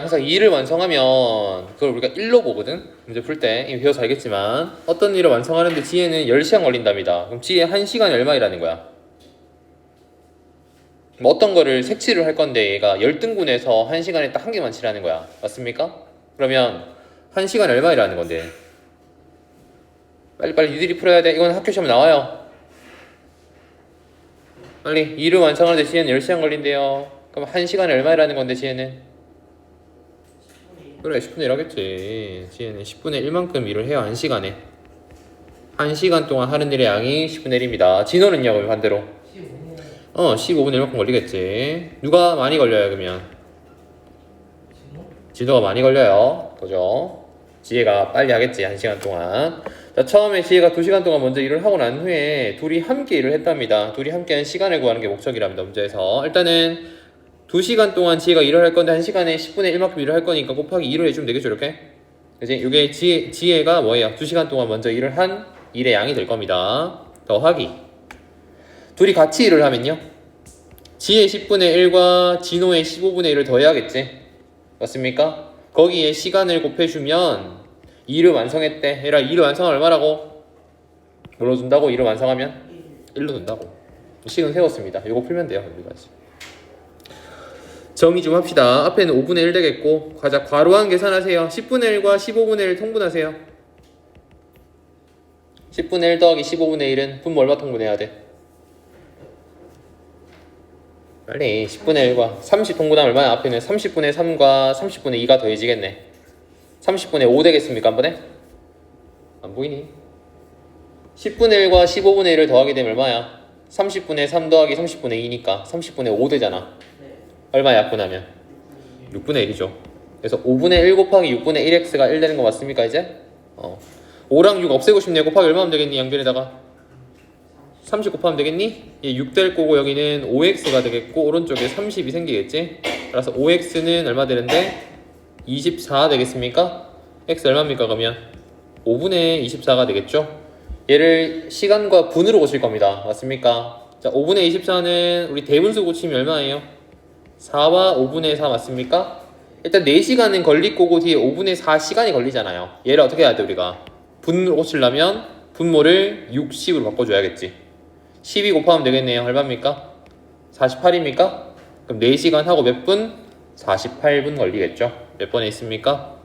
항상 2를 완성하면 그걸 우리가 1로 보거든. 문제 풀 때 이미 배워서 알겠지만 어떤 일을 완성하는데 지혜는 10시간 걸린답니다. 그럼 지혜 1시간이 얼마이라는 거야? 뭐 어떤 거를 색칠을 할 건데 얘가 열등분해서 1시간에 딱 한 개만 칠하는 거야. 맞습니까? 그러면 1시간이 얼마이라는 건데 빨리빨리 니들이 풀어야 돼. 이건 학교 시험에 나와요. 빨리 2를 완성하는데 지혜는 10시간 걸린대요. 그럼 1시간에 얼마이라는 건데 지혜는? 그래 10분의 1 하겠지. 지혜는 10분의 1만큼 일을 해요. 1시간에 1시간 동안 하는 일의 양이 10분의 1입니다. 진호는요? 그럼 반대로 15분의 1만큼 걸리겠지. 누가 많이 걸려요 그러면? 진호가 많이 걸려요. 그죠? 지혜가 빨리 하겠지. 1시간 동안. 자, 처음에 지혜가 2시간 동안 먼저 일을 하고 난 후에 둘이 함께 일을 했답니다. 둘이 함께한 시간을 구하는 게 목적이랍니다. 문제에서 일단은 2시간 동안 지혜가 일을 할 건데 1시간에 10분의 1만큼 일을 할 거니까 곱하기 2를 해주면 되겠죠 이렇게. 그치? 이게 지혜가 뭐예요? 2시간 동안 먼저 일을 한 일의 양이 될 겁니다. 더하기 둘이 같이 일을 하면요 지혜 10분의 1과 진호의 15분의 1을 더해야겠지. 맞습니까? 거기에 시간을 곱해주면 2를 완성했대. 얘라 2를 완성하면 얼마라고? 뭘로 준다고? 2를 완성하면? 1로 준다고. 식은 세웠습니다. 이거 풀면 돼요. 여기까지. 정의 좀 합시다. 앞에는 5분의 1 되겠고 가자 괄호한 계산하세요. 10분의 1과 15분의 1 통분하세요. 10분의 1 더하기 15분의 1은 분모 얼마 통분해야 돼? 빨리 10분의 1과 30 통분하면 얼마야? 앞에는 30분의 3과 30분의 2가 더해지겠네. 30분의 5 되겠습니까? 한 번에? 안 보이니? 10분의 1과 15분의 1을 더하게 되면 얼마야? 30분의 3 더하기 30분의 2니까 30분의 5 되잖아. 얼마 약분하면? 6분의 1이죠. 그래서 5분의 1 곱하기 6분의 1x가 1 되는 거 맞습니까 이제? 5랑 6 없애고 싶네. 곱하기 얼마 하면 되겠니? 양변에다가 30 곱하면 되겠니? 6 될 거고 여기는 5x가 되겠고 오른쪽에 30이 생기겠지? 따라서 5x는 얼마 되는데? 24 되겠습니까? x 얼마입니까 그러면? 5분의 24가 되겠죠? 얘를 시간과 분으로 고칠 겁니다. 맞습니까? 자, 5분의 24는 우리 대분수 고치면 얼마예요? 4와 5분의 4 맞습니까? 일단 4시간은 걸릴 거고 뒤에 5분의 4시간이 걸리잖아요. 얘를 어떻게 해야 돼 우리가? 분모를 고치려면 분모를 60으로 바꿔줘야겠지. 12 곱하면 되겠네요. 얼마입니까? 48입니까? 그럼 4시간 하고 몇 분? 48분 걸리겠죠. 몇 번에 있습니까?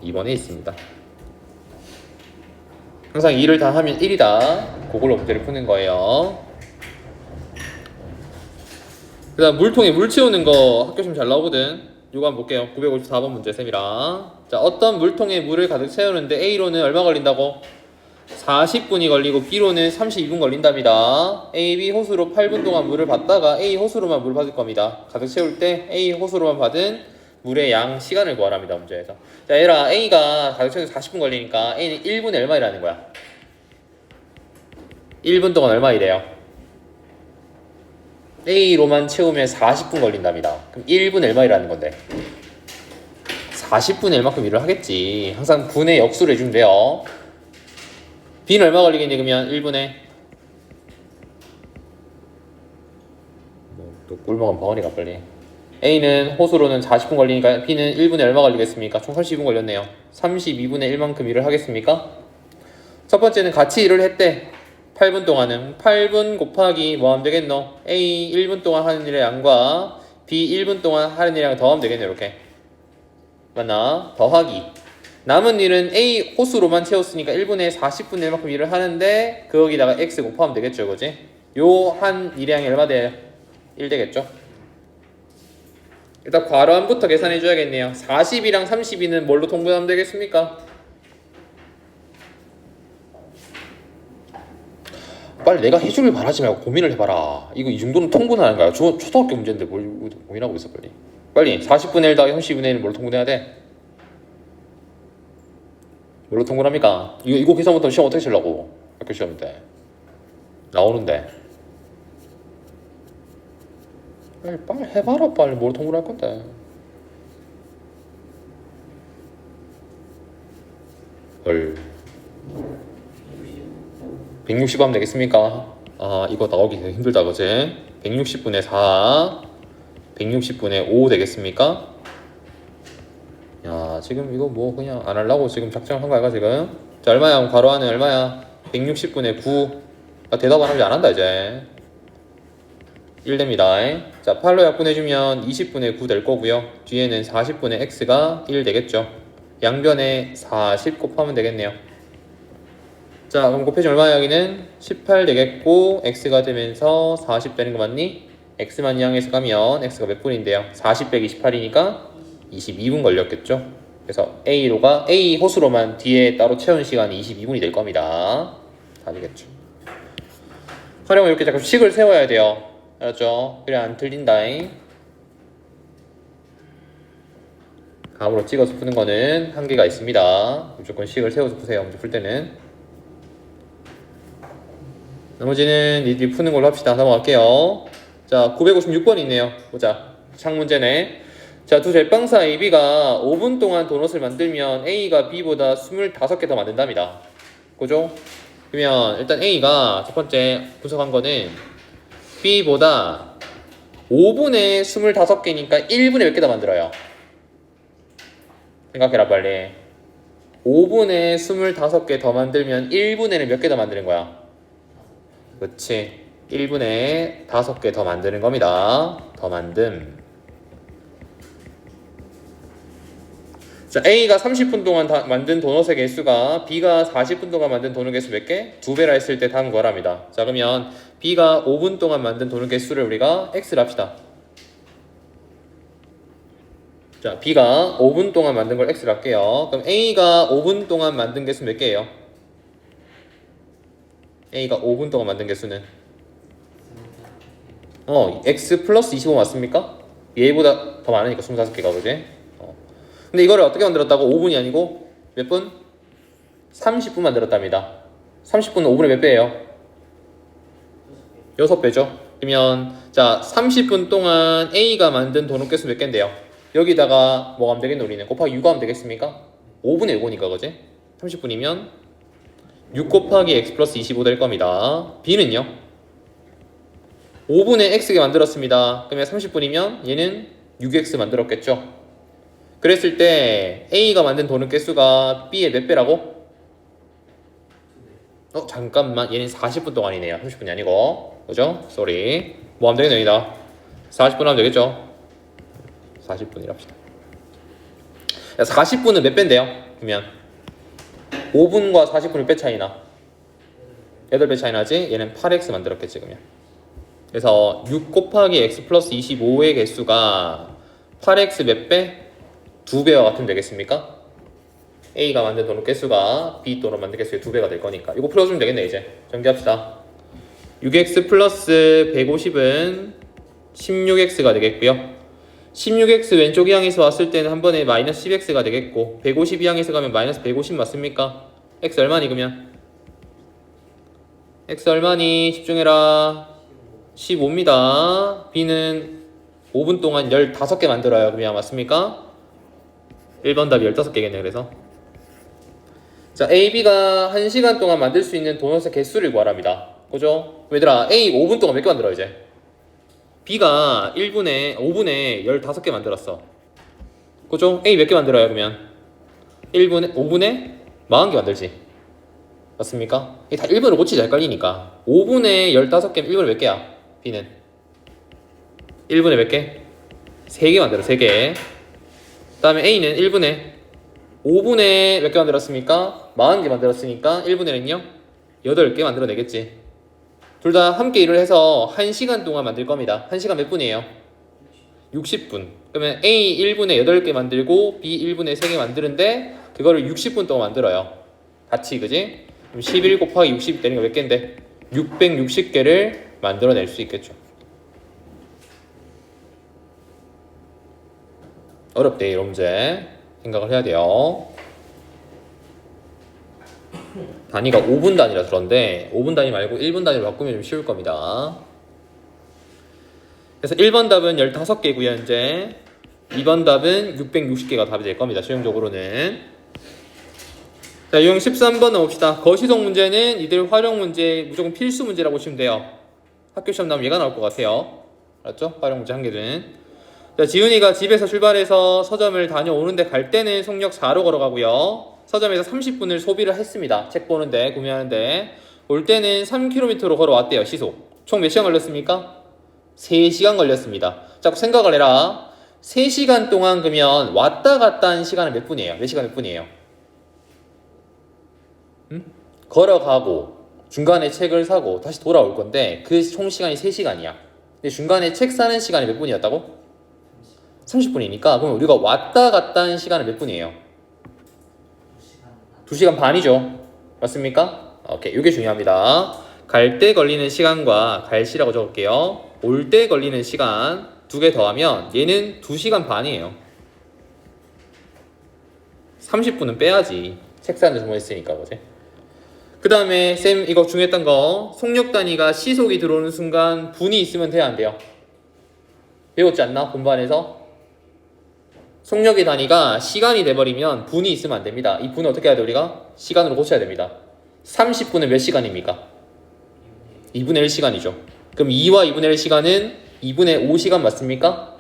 2번에 있습니다. 항상 2를 다 하면 1이다. 그걸로 문제를 푸는 거예요. 그 다음 물통에 물 채우는 거 학교 시험 잘 나오거든. 이거 한번 볼게요. 954번 문제 쌤이랑. 자, 어떤 물통에 물을 가득 채우는데 A로는 얼마 걸린다고? 40분이 걸리고 B로는 32분 걸린답니다. A, B 호수로 8분 동안 물을 받다가 A 호수로만 물 받을 겁니다. 가득 채울 때 A 호수로만 받은 물의 양 시간을 구하랍니다. 문제에서. 자, 얘라 A가 가득 채워서 40분 걸리니까 A는 1분에 얼마이라는 거야? 1분 동안 얼마이래요? A로만 채우면 40분 걸린답니다. 그럼 1분 얼마이라는 건데? 40분의 1만큼 일을 하겠지. 항상 분의 역수를 해주면 돼요. B는 얼마 걸리겠니 그러면 1분에? 또 꿀먹은 벙어리가 빨리. A는 호수로는 40분 걸리니까 B는 1분에 얼마 걸리겠습니까? 총 32분 걸렸네요. 32분의 1만큼 일을 하겠습니까? 첫 번째는 같이 일을 했대. 8분 동안은 8분 곱하기 뭐 하면 되겠노? A 1분 동안 하는 일의 양과 B 1분 동안 하는 일의 양을 더하면 되겠네. 이렇게 맞나? 더하기 남은 일은 A 호수로만 채웠으니까 1분에 40분의 1만큼 일을 하는데 거기다가 X 곱하면 되겠죠. 그지? 요 한 일의 양이 얼마 돼요? 1 되겠죠. 일단 괄호함부터 계산해 줘야겠네요. 40이랑 32는 뭘로 통분하면 되겠습니까? 빨리 내가 해주길 바라지 말고 고민을 해봐라. 이거 이 정도는 통분하는 거야. 초등학교 문제인데 뭘 고민하고 있어. 빨리 40분의 1 더하기 30분의 1은 뭘로 통분해야 돼? 뭘로 통분합니까? 이거 계산 못하면 시험 어떻게 치려고? 학교 시험인데 나오는데 빨리 해봐라. 빨리 뭘로 통분할 건데. 헐 160 하면 되겠습니까? 아 이거 나오기 되게 힘들다 그지? 160분의 4 160분의 5 되겠습니까? 야 지금 이거 뭐 그냥 안 하려고 지금 작정한 거야 지금. 자 얼마야? 괄호 안에 얼마야? 160분의 9. 대답 안 하면 안 한다 이제. 1 됩니다. 자 8로 약분해주면 20분의 9 될 거고요. 뒤에는 40분의 x가 1 되겠죠. 양변에 40 곱하면 되겠네요. 자 그럼 곱해주면 얼마야? 여기는 18 되겠고 x가 되면서 40 되는 거 맞니? x만 이항해서 가면 x가 몇 분인데요? 40 빼기 28이니까 22분 걸렸겠죠. 그래서 A로가 A 호수로만 뒤에 따로 채운 시간이 22분이 될 겁니다. 답이겠죠. 활용을 이렇게 자꾸 식을 세워야 돼요. 알았죠? 그래 안 틀린다. 감으로 찍어서 푸는 거는 한계가 있습니다. 무조건 식을 세워서 푸세요. 문제 풀 때는. 나머지는 니들이 푸는 걸로 합시다. 넘어갈게요. 자 956번 있네요. 보자. 창문제네. 자, 두 제빵사 AB가 5분 동안 도넛을 만들면 A가 B보다 25개 더 만든답니다. 그죠? 그러면 일단 A가 첫 번째 분석한 거는 B보다 5분에 25개니까 1분에 몇 개 더 만들어요? 생각해라 빨리. 5분에 25개 더 만들면 1분에는 몇 개 더 만드는 거야? 그렇지. 1분에 5개 더 만드는 겁니다. 더 만듦. 자, A가 30분 동안 만든 도넛의 개수가 B가 40분 동안 만든 도넛 개수 몇 개? 2배라 했을 때 다음 거랍니다. 자, 그러면 B가 5분 동안 만든 도넛 개수를 우리가 X를 합시다. 자, B가 5분 동안 만든 걸 X를 할게요. 그럼 A가 5분 동안 만든 개수 몇 개예요? A가 5분 동안 만든 개수는? X 플러스 25 맞습니까? 얘보다 더 많으니까 25개가 그지? 근데 이거를 어떻게 만들었다고? 5분이 아니고 몇 분? 30분 만들었답니다. 30분은 5분의 몇 배예요? 6배죠. 그러면 자 30분 동안 A가 만든 도넛 개수 몇 개인데요? 여기다가 뭐 하면 되겠노? 우리는 곱하기 6 하면 되겠습니까? 5분의 6이니까 그지? 30분이면 6 곱하기 X 플러스 25 될 겁니다. B는요? 5분의 X게 만들었습니다. 그러면 30분이면 얘는 6X 만들었겠죠? 그랬을 때 A가 만든 도넛 개수가 B의 몇 배라고? 잠깐만 얘는 40분 동안이네요. 30분이 아니고 그죠? 쏘리. 뭐 하면 되겠네 여기다 40분 하면 되겠죠? 40분이랍시다. 40분은 몇 배인데요? 그러면 5분과 40분은 몇 배 차이나? 8배 차이 나지? 얘는 8x 만들었겠지 그러면. 그래서 6 곱하기 x 플러스 25의 개수가 8x 몇 배? 2배와 같으면 되겠습니까? A가 만든 도넛 개수가 B 도넛 만든 개수의 2배가 될 거니까 이거 풀어주면 되겠네. 이제 정리합시다. 6x 플러스 150은 16x가 되겠고요. 16x 왼쪽 이항에서 왔을 때는 한 번에 마이너스 10x가 되겠고 150 이항에서 가면 마이너스 150 맞습니까? x 얼마니 그러면? x 얼마니? 집중해라. 15입니다. B는 5분 동안 15개 만들어요. 그러면 맞습니까? 1번 답이 15개겠네. 그래서 자 AB가 1시간 동안 만들 수 있는 도넛의 개수를 구하랍니다. 그죠? 얘들아 A 5분 동안 몇 개 만들어 이제? B가 5분에 15개 만들었어. 그죠? A 몇 개 만들어요 그러면? 5분에 40개 만들지. 맞습니까? 이게 다 1분을 고치지 헷갈리니까 5분에 15개면 1분에 몇 개야? B는 1분에 몇 개? 3개 만들어 3개. 그 다음에 A는 5분에 몇 개 만들었습니까? 40개 만들었으니까 1분에는요 8개 만들어내겠지. 둘 다 함께 일을 해서 1시간 동안 만들 겁니다. 1시간 몇 분이에요? 60분. 그러면 A 1분에 8개 만들고 B 1분에 3개 만드는데 그거를 60분 동안 만들어요. 같이 그지? 그럼 11 곱하기 60 되는 거 몇 개인데? 660개를 만들어낼 수 있겠죠. 어렵대 이런 문제. 생각을 해야 돼요. 단위가 5분 단위라 그런데 5분 단위 말고 1분 단위로 바꾸면 좀 쉬울 겁니다. 그래서 1번 답은 15개고요 현재. 2번 답은 660개가 답이 될 겁니다. 최종적으로는. 자 유형 13번 넘어봅시다. 거시성 문제는 이들 활용 문제 무조건 필수 문제라고 보시면 돼요. 학교 시험 나오면 얘가 나올 것 같아요. 알았죠? 활용 문제 한 개는. 자, 지훈이가 집에서 출발해서 서점을 다녀오는데 갈 때는 속력 4로 걸어가고요. 서점에서 30분을 소비를 했습니다. 책 보는데, 구매하는데. 올 때는 3km로 걸어왔대요, 시속. 총 몇 시간 걸렸습니까? 3시간 걸렸습니다. 자, 생각을 해라. 3시간 동안 그러면 왔다 갔다 한 시간은 몇 분이에요? 몇 시간 몇 분이에요? 걸어가고 중간에 책을 사고 다시 돌아올 건데 그 총 시간이 3시간이야. 근데 중간에 책 사는 시간이 몇 분이었다고? 30분이니까 그럼 우리가 왔다 갔다 한 시간은 몇 분이에요? 2시간 반이죠. 맞습니까? 오케이, 이게 중요합니다. 갈 때 걸리는 시간과 갈시라고 적을게요. 올 때 걸리는 시간 두 개 더하면 얘는 2시간 반이에요. 30분은 빼야지. 책 사는 데 소모했으니까, 그지? 그 다음에 쌤 이거 중요했던 거 속력 단위가 시속이 들어오는 순간 분이 있으면 돼야 안 돼요? 배웠지 않나? 본반에서 속력의 단위가 시간이 돼버리면 분이 있으면 안 됩니다. 이 분을 어떻게 해야 돼? 우리가 시간으로 고쳐야 됩니다. 30분은 몇 시간입니까? 2분의 1시간이죠. 그럼 2와 2분의 1시간은 2분의 5시간 맞습니까?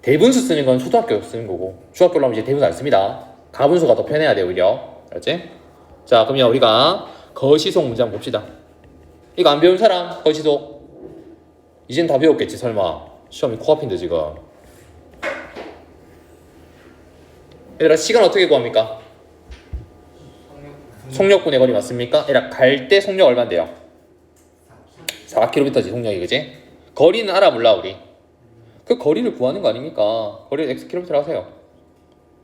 대분수 쓰는 건 초등학교 쓰는 거고 중학교로 하면 이제 대분수 안 씁니다. 가분수가 더 편해야 돼요, 오히려. 알았지? 자, 그러면 우리가 거시속 문제 한번 봅시다. 이거 안 배운 사람? 거시속 이젠 다 배웠겠지 설마. 시험이 코앞인데 지금. 얘들아, 시간 어떻게 구합니까? 속력분의 거리 맞습니까? 얘들아, 갈 때 속력 얼마인데요? 4km지 속력이, 그지? 거리는 알아 몰라 우리? 그 거리를 구하는 거 아닙니까? 거리를 xkm 하세요.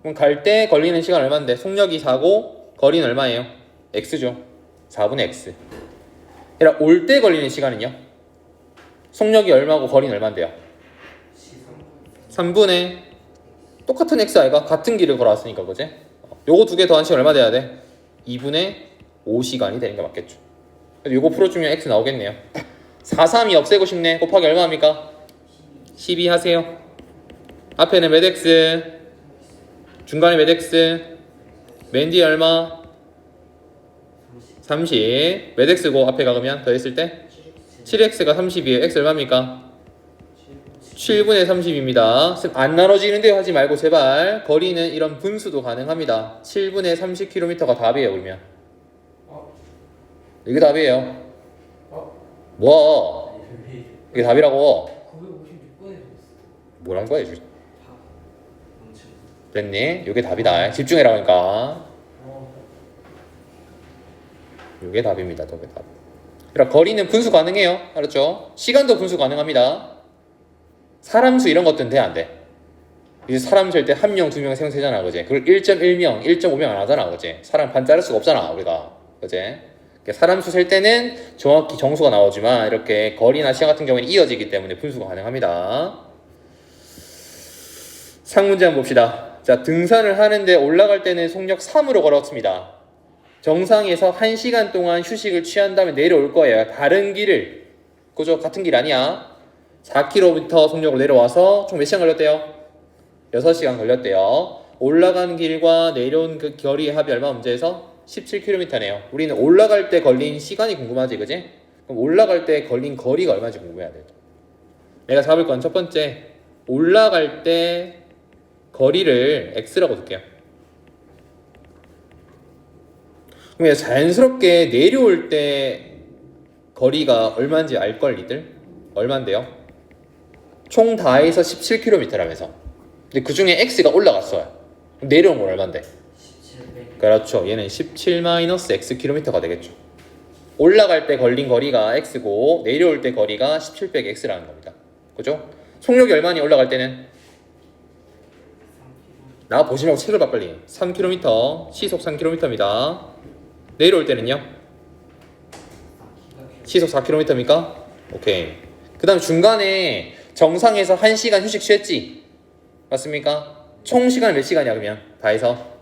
그럼 갈 때 걸리는 시간 얼마인데 속력이 4고 거리는 얼마예요? x죠. 4분의 x. 얘들아, 올 때 걸리는 시간은요? 속력이 얼마고 거리는 얼마인데요? 3분의 똑같은 x 아이가? 같은 길을 걸어왔으니까, 그지? 요거 두 개 더한 시간 얼마 돼야 돼? 2분의 5시간이 되는 게 맞겠죠. 그래서 요거 풀어주면 x 나오겠네요. 4, 3이 없애고 싶네. 곱하기 얼마입니까? 12 하세요. 앞에는 몇 x? 중간에 몇 x? 맨 뒤에 얼마? 30. 몇 x고 앞에 가면 더했을 때? 7x가 30이에요. x 얼마입니까? 7분의 30입니다. 안 나눠지는데요 하지 말고 제발. 거리는 이런 분수도 가능합니다. 7분의 30km가 답이에요. 그러면 이게 답이에요. 뭐? 이게 답이라고. 956번에 뭐란 거야? 됐니? 이게 답이다. 집중해라 그러니까. 이게 답입니다. 이게 답. 그러니까 거리는 분수 가능해요. 알았죠? 시간도 분수 가능합니다. 사람수 이런 것들은 돼, 안 돼? 이제 사람 셀 때 1명, 2명, 3명 세잖아, 그지? 그걸 1.1명, 1.5명 안 하잖아, 그지? 사람 반 자를 수가 없잖아, 우리가, 그지? 사람수 셀 때는 정확히 정수가 나오지만 이렇게 거리나 시간 같은 경우에는 이어지기 때문에 분수가 가능합니다. 상문제 한번 봅시다. 자, 등산을 하는데 올라갈 때는 속력 3으로 걸었습니다. 정상에서 1시간 동안 휴식을 취한 다음에 내려올 거예요. 다른 길을, 그죠? 같은 길 아니야. 4km 속력으로 내려와서 총 몇 시간 걸렸대요? 6시간 걸렸대요. 올라간 길과 내려온 그 거리의 합이 얼마 문제에서? 17km네요. 우리는 올라갈 때 걸린 시간이 궁금하지, 그지? 그럼 올라갈 때 걸린 거리가 얼마인지 궁금해야 돼. 내가 잡을 건 첫 번째, 올라갈 때 거리를 x라고 둘게요. 그럼 자연스럽게 내려올 때 거리가 얼마인지 알걸, 니들? 얼마인데요? 총 다해서 17km라면서. 근데 그 중에 x가 올라갔어요. 그럼 내려온 건 얼마인데? 1700. 그렇죠. 얘는 17-xkm가 되겠죠. 올라갈 때 걸린 거리가 x고 내려올 때 거리가 1700x라는 겁니다. 그죠? 속력이 얼마니 올라갈 때는? 나 보지 말고 책을 봐 빨리. 3km, 시속 3km입니다. 내려올 때는요? 시속 4km입니까? 오케이. 그 다음 중간에 정상에서 1시간 휴식 취했지? 맞습니까? 총 시간 몇 시간이야 그러면? 다 해서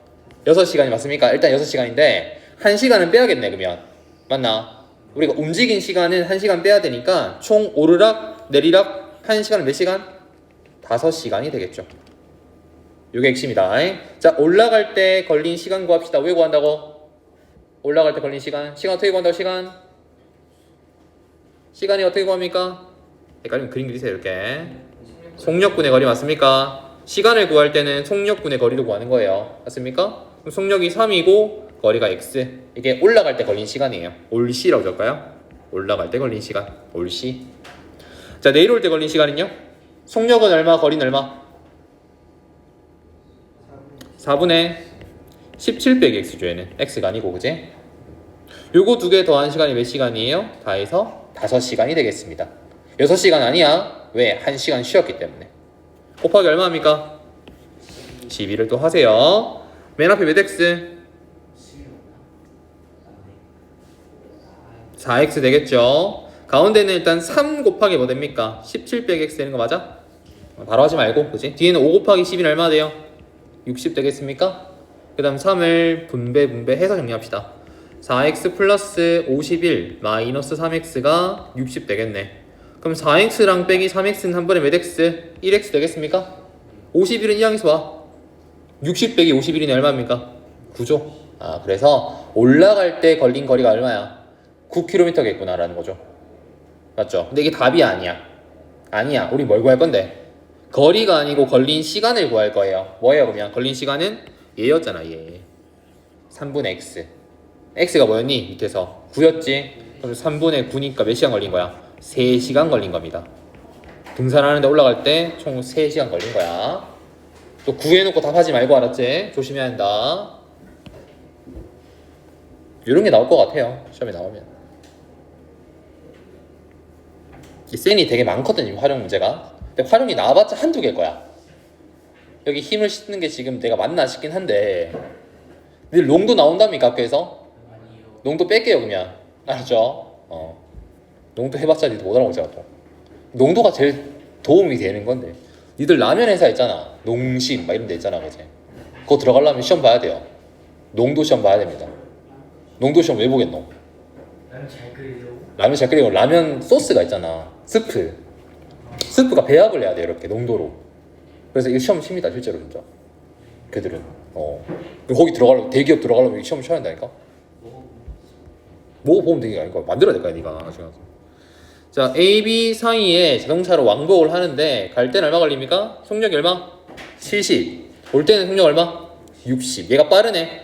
6시간이 맞습니까? 일단 6시간인데 1시간은 빼야겠네 그러면. 맞나? 우리가 움직인 시간은 1시간 빼야 되니까 총 오르락 내리락 1시간은 몇 시간? 5시간이 되겠죠. 이게 핵심이다. 자, 올라갈 때 걸린 시간 구합시다. 왜 구한다고? 올라갈 때 걸린 시간. 시간 어떻게 구한다고? 시간이 어떻게 구합니까? 헷갈리면 그림 그리세요 이렇게. 속력분의 거리 맞습니까? 시간을 구할 때는 속력분의 거리를 구하는 거예요. 맞습니까? 그럼 속력이 3이고 거리가 x. 이게 올라갈 때 걸린 시간이에요. 올 c라고 적을까요? 올라갈 때 걸린 시간. 올 c. 자, 내려올 때 걸린 시간은요? 속력은 얼마, 거리는 얼마? 4분의 17 빼기 x죠. 얘는 x가 아니고, 그지? 요거 두 개 더한 시간이 몇 시간이에요? 다 해서 5시간이 되겠습니다. 6시간 아니야. 왜? 1시간 쉬었기 때문에. 곱하기 얼마입니까? 12를 또 하세요. 맨 앞에 몇 x? 4x 되겠죠. 가운데는 일단 3 곱하기 뭐 됩니까? 17 빼기 x 되는 거 맞아? 바로 하지 말고, 그지? 뒤에는 5 곱하기 10이 얼마 돼요? 60 되겠습니까? 그 다음 3을 분배해서 정리합시다. 4x 플러스 51 마이너스 3x가 60 되겠네. 그럼 4x랑 빼기 3x는 한 번에 몇 x? 1x 되겠습니까? 51은 이 항에서 와. 60 빼기 51이 얼마입니까? 9죠. 아, 그래서 올라갈 때 걸린 거리가 얼마야? 9km겠구나 라는 거죠. 맞죠? 근데 이게 답이 아니야. 아니야. 우리 뭘 구할 건데? 거리가 아니고 걸린 시간을 구할 거예요. 뭐예요 그러면? 걸린 시간은 얘였잖아, 얘. 3분의 x. x가 뭐였니? 밑에서 9였지? 그럼 3분의 9니까 몇 시간 걸린 거야? 3시간 걸린 겁니다. 등산하는데 올라갈 때 총 3시간 걸린 거야. 또 구해놓고 답하지 말고, 알았지? 조심해야 한다. 이런 게 나올 것 같아요. 시험에 나오면. 이 센이 되게 많거든요, 활용 문제가. 근데 활용이 나와봤자 한두 개일 거야. 여기 힘을 싣는 게 지금 내가 맞나 싶긴 한데, 근데 롱도 나온답니까, 학교에서? 농도 뺄게요, 그러면. 알았죠? 농도 해봤자 니도 못 알아보잖아, 또. 농도가 제일 도움이 되는 건데. 니들 라면 회사 있잖아. 농심, 막 이런 데 있잖아, 그지? 그거 들어가려면 시험 봐야 돼요. 농도 시험 봐야 됩니다. 농도 시험 왜 보겠노? 라면 잘 끓이려고? 라면 잘 끓이고 라면 소스가 있잖아. 스프가 배합을 해야 돼, 이렇게, 농도로. 그래서 이거 시험 칩니다, 실제로, 진짜. 걔들은. 거기 들어가려면, 대기업 들어가려면 시험 쳐야 한다니까? 뭐 보면 되는 게 아니고 만들어야 될 거야, 니가 나중에. 자, A, B 사이에 자동차로 왕복을 하는데 갈 때는 얼마 걸립니까? 속력이 얼마? 70. 올 때는 속력 얼마? 60. 얘가 빠르네.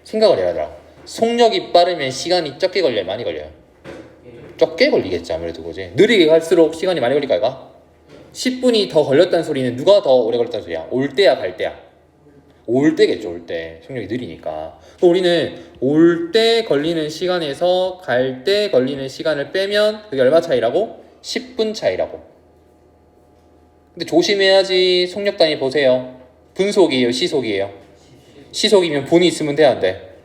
생각을 해야 돼. 속력이 빠르면 시간이 적게 걸려요, 많이 걸려요? 적게 걸리겠지, 아무래도. 그지? 느리게 갈수록 시간이 많이 걸릴까, 얘가? 10분이 더 걸렸다는 소리는 누가 더 오래 걸렸다는 소리야? 올 때야, 갈 때야? 올 때겠죠, 올 때. 속력이 느리니까. 우리는 올 때 걸리는 시간에서 갈 때 걸리는 시간을 빼면 그게 얼마 차이라고? 10분 차이라고. 근데 조심해야지. 속력 단위 보세요. 분속이에요, 시속이에요? 시속이면 분이 있으면 돼야 안 돼?